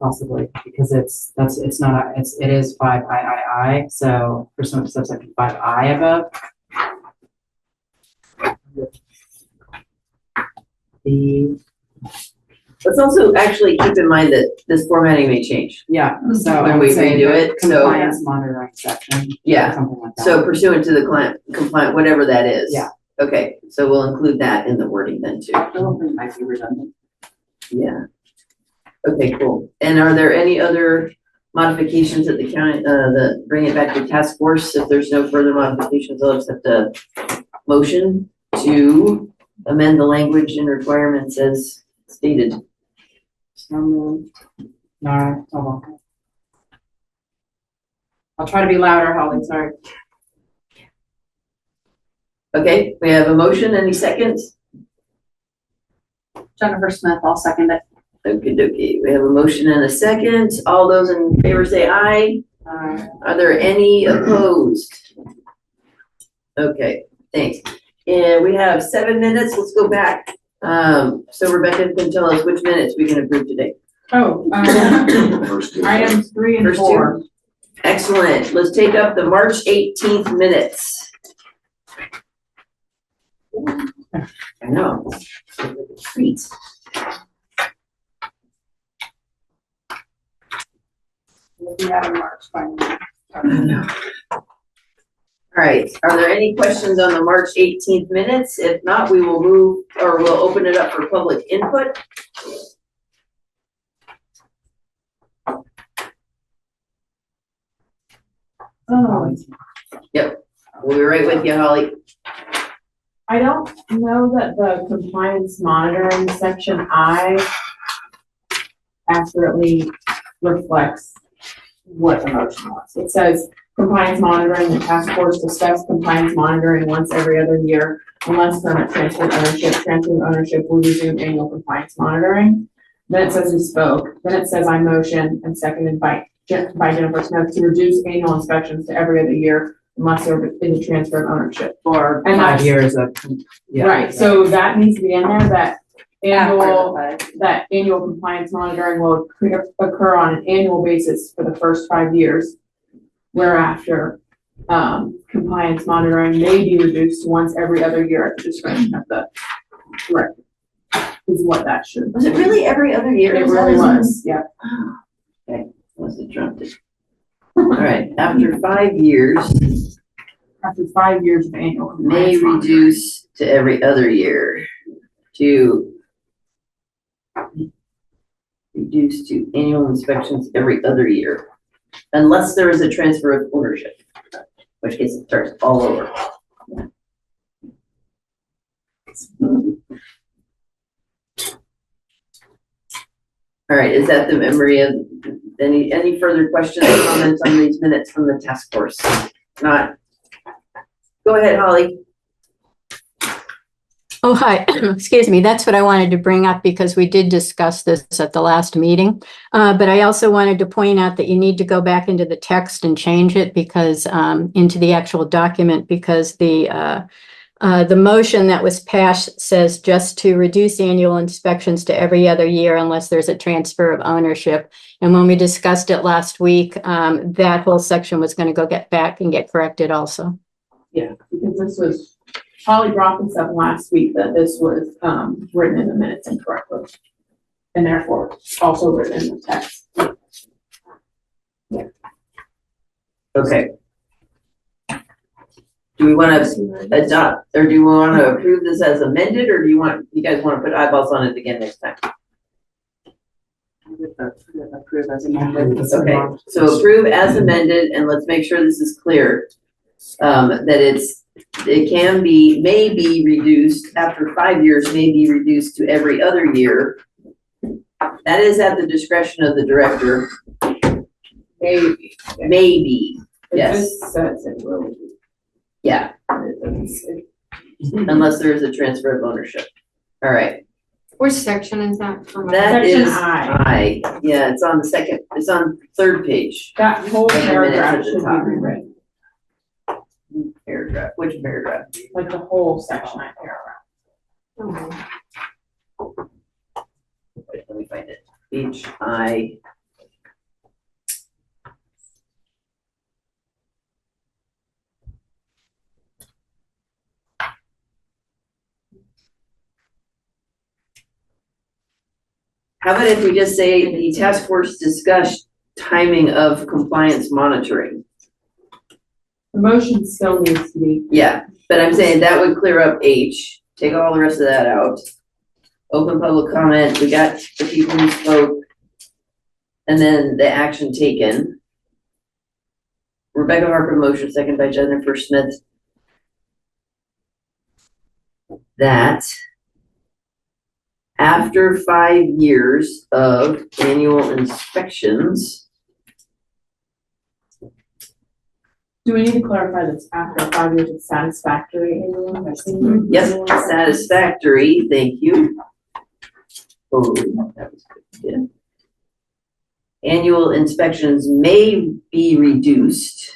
Possibly, because it is 5II, so pursuant to subsection 5I above. Let's also actually keep in mind that this formatting may change. Yeah, so when I we would say redo the it, so- compliance monitoring section. Yeah. Something like that. So pursuant to the compliant, whatever that is. Yeah. Okay, so we'll include that in the wording then too. I don't think it might be redundant. Yeah. Okay, cool. And are there any other modifications at the county, bring it back to task force? If there's no further modifications, I'll accept a motion to amend the language and requirements as stated. So moved. Nora, I'll try to be louder, Holly, sorry. Okay, we have a motion. Any seconds? Jennifer Smith, I'll second it. Okie dokie. We have a motion and a second. All those in favor say aye. Are there any opposed? Okay, thanks. And we have 7 minutes. Let's go back. So Rebecca can tell us which minutes we can approve today. Oh, First two. items 3 and First 4. Excellent. Let's take up the March 18th minutes. I know. Treat. We had a March finally. I know. All right, are there any questions on the March 18th minutes? If not, we will move, or we'll open it up for public input. Oh, Yep, we'll be right with you, Holly. I don't know that the compliance monitoring section I accurately reflects what the motion was. It says compliance monitoring, the task force discuss compliance monitoring once every other year unless permit transfer ownership will resume annual compliance monitoring. Then it says we spoke, then it says I motion and seconded by Jennifer Smith to reduce annual inspections to every other year unless there is a transfer of ownership. For And 5 that's- years of, yeah. Right, so that needs to be in there, that annual, After the that annual compliance monitoring will occur on an annual basis for the first 5 years. Whereafter, compliance monitoring may be reduced to once every other year at the discretion of the director. Is what that should. Was it really every other year? It Is that really as in- was, yeah. Okay, must have jumped it. All right, after 5 years, After 5 years of annual may compliance monitoring. reduce to every other year to reduce to annual inspections every other year, unless there is a transfer of ownership, in which case it starts all over. All right, is that the memory of, any further questions or comments on these minutes from the task force? Not, go ahead, Holly. Oh, hi, excuse me. That's what I wanted to bring up because we did discuss this at the last meeting. But I also wanted to point out that you need to go back into the text and change it because, into the actual document, because the motion that was passed says just to reduce annual inspections to every other year unless there's a transfer of ownership. And when we discussed it last week, that whole section was going to get back and get corrected also. Yeah, because this was, Holly brought this up last week, that this was, written in the minutes incorrectly. And therefore also written in the text. Okay. Do we want to adopt, or do we want to approve this as amended, or do you guys want to put eyeballs on it again next time? Approve as amended. Okay, so approve as amended, and let's make sure this is clear. That it can be, may be reduced, after 5 years, may be reduced to every other year. That is at the discretion of the director. Maybe. Maybe, yes. This says it will be. Yeah, It doesn't say. unless there is a transfer of ownership. All right, Which section is that? that Section is I. I. Yeah, it's on the second, it's on third page. That whole And the paragraph minutes at the should be top. rewritten, Paragraph, which paragraph? like the whole section, that paragraph. Wait, let me find it. H I. How about if we just say the task force discussed timing of compliance monitoring? The motion still needs to be. Yeah, but I'm saying that would clear up H, take all the rest of that out. Open public comment, we got the people who spoke. And then the action taken. Rebecca Harper motion, second by Jennifer Smith. That after 5 years of annual inspections. Do we need to clarify this after 5 years of satisfactory annual inspection? Yes, satisfactory, thank you. Oh, that was good. Yeah. Annual inspections may be reduced.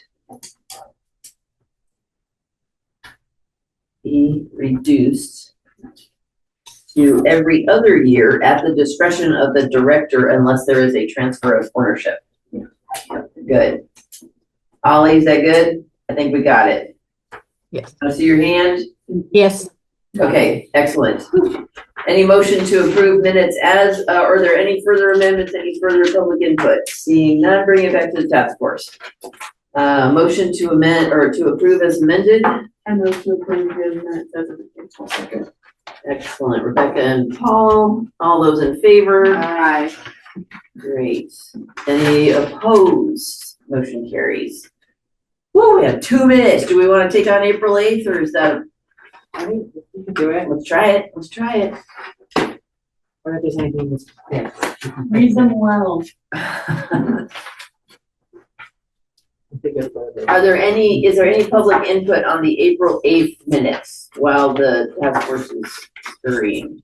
To every other year at the discretion of the director unless there is a transfer of ownership. Good. Ollie, is that good? I think we got it. Yes. I see your hand? Yes. Okay, excellent. Any motion to approve minutes as, are there any further amendments, any further public input? Seeing none, bring it back to the task force. Motion to amend or to approve as amended. I move to approve the minutes as amended. Excellent, Rebecca and Paul, all those in favor? Aye. Great. Any opposed? Motion carries. Whoa, we have 2 minutes. Do we want to take on April 8th or is that? I mean, we can do it. Let's try it. Let's try it. Or if there's anything that's, yeah. Read them well. Are there any, is there any public input on the April 8th minutes while the task force is scurrying?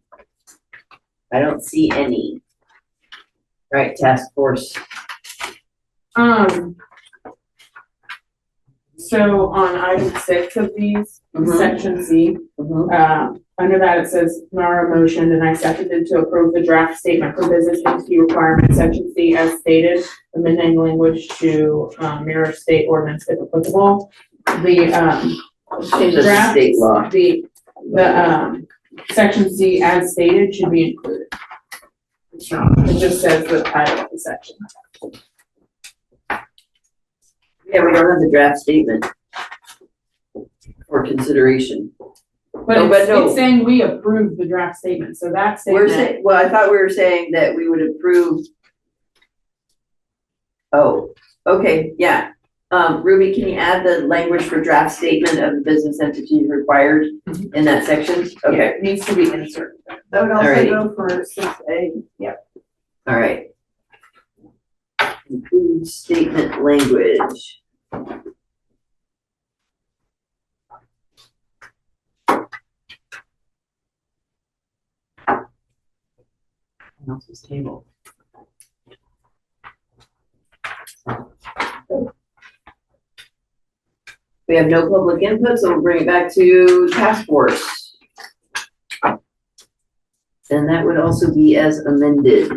I don't see any. All right, task force. So on item 6 of these, Mhm. section C, under that it says Nara motioned and I seconded to approve the draft statement for business entity requirement, section C as stated, amending language to mirror state ordinance if applicable. The Change the draft, state law. the section C as stated should be included. It's not, it just says the title of the section. Yeah, we don't have the draft statement for consideration. But No, but no. it's saying we approve the draft statement, so that We're statement. saying, well, I thought we were saying that we would approve. Oh, okay, yeah. Ruby, can you add the language for draft statement of the business entity required in that section? Okay, It needs to be inserted. That would also Alrighty. go for 6A. Yep. all right. Include statement language. Else's table. We have no public input, so we'll bring it back to task force. And that would also be as amended.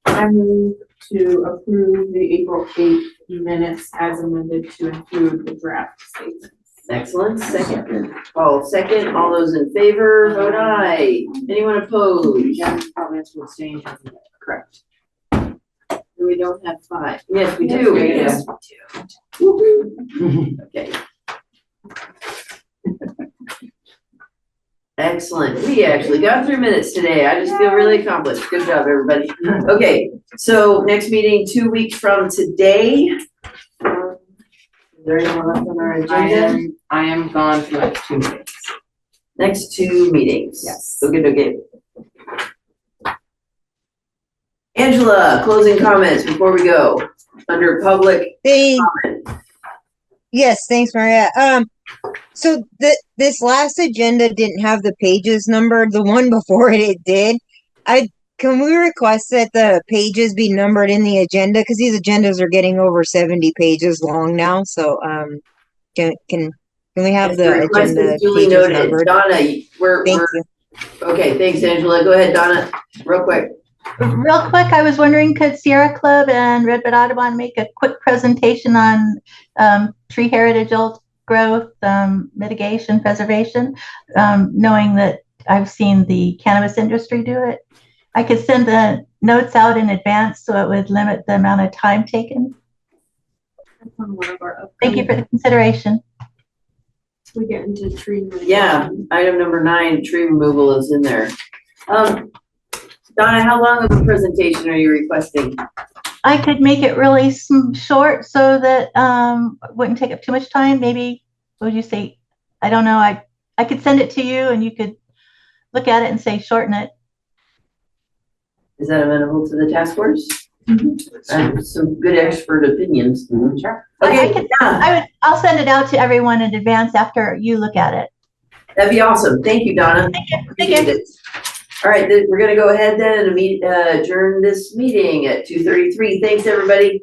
I move to approve the April 8th minutes as amended to include the draft statement. Excellent, second. Paul, second. All those in favor, vote aye. Anyone opposed? Jen probably has to abstain. Correct. We don't have 5. Yes, we do. Yes, Okay. Excellent. We actually got through minutes today. I just feel really accomplished. Good job, everybody. Okay, so next meeting 2 weeks from today. Is there anyone left on our agenda? I am gone for like 2 weeks. Next 2 meetings. Yes. Okay. Angela, closing comments before we go. Under public comment. Yes, thanks, Maria. So this last agenda didn't have the pages numbered. The one before it did. Can we request that the pages be numbered in the agenda? Because these agendas are getting over 70 pages long now. So can we have the request agenda is duly pages noted. numbered? Donna, Thank you. okay, thanks, Angela. Go ahead, Donna, real quick. Real quick, I was wondering, could Sierra Club and Redwood Audubon make a quick presentation on tree heritage, old growth, mitigation, preservation, knowing that I've seen the cannabis industry do it? I could send the notes out in advance so it would limit the amount of time taken. That's on one of our Thank you for the consideration. We get into tree. removal. Yeah, item number 9, tree removal is in there. Donna, how long of a presentation are you requesting? I could make it really short so that it wouldn't take up too much time. Maybe, what would you say? I don't know. I could send it to you and you could look at it and say shorten it. Is that amenable to the task force? Some good expert opinions. Sure. Okay, I'll send it out to everyone in advance after you look at it. that'd be awesome. Thank you, Donna. Thank you. Appreciate it. All right, we're gonna go ahead then and adjourn this meeting at 2:33. Thanks, everybody.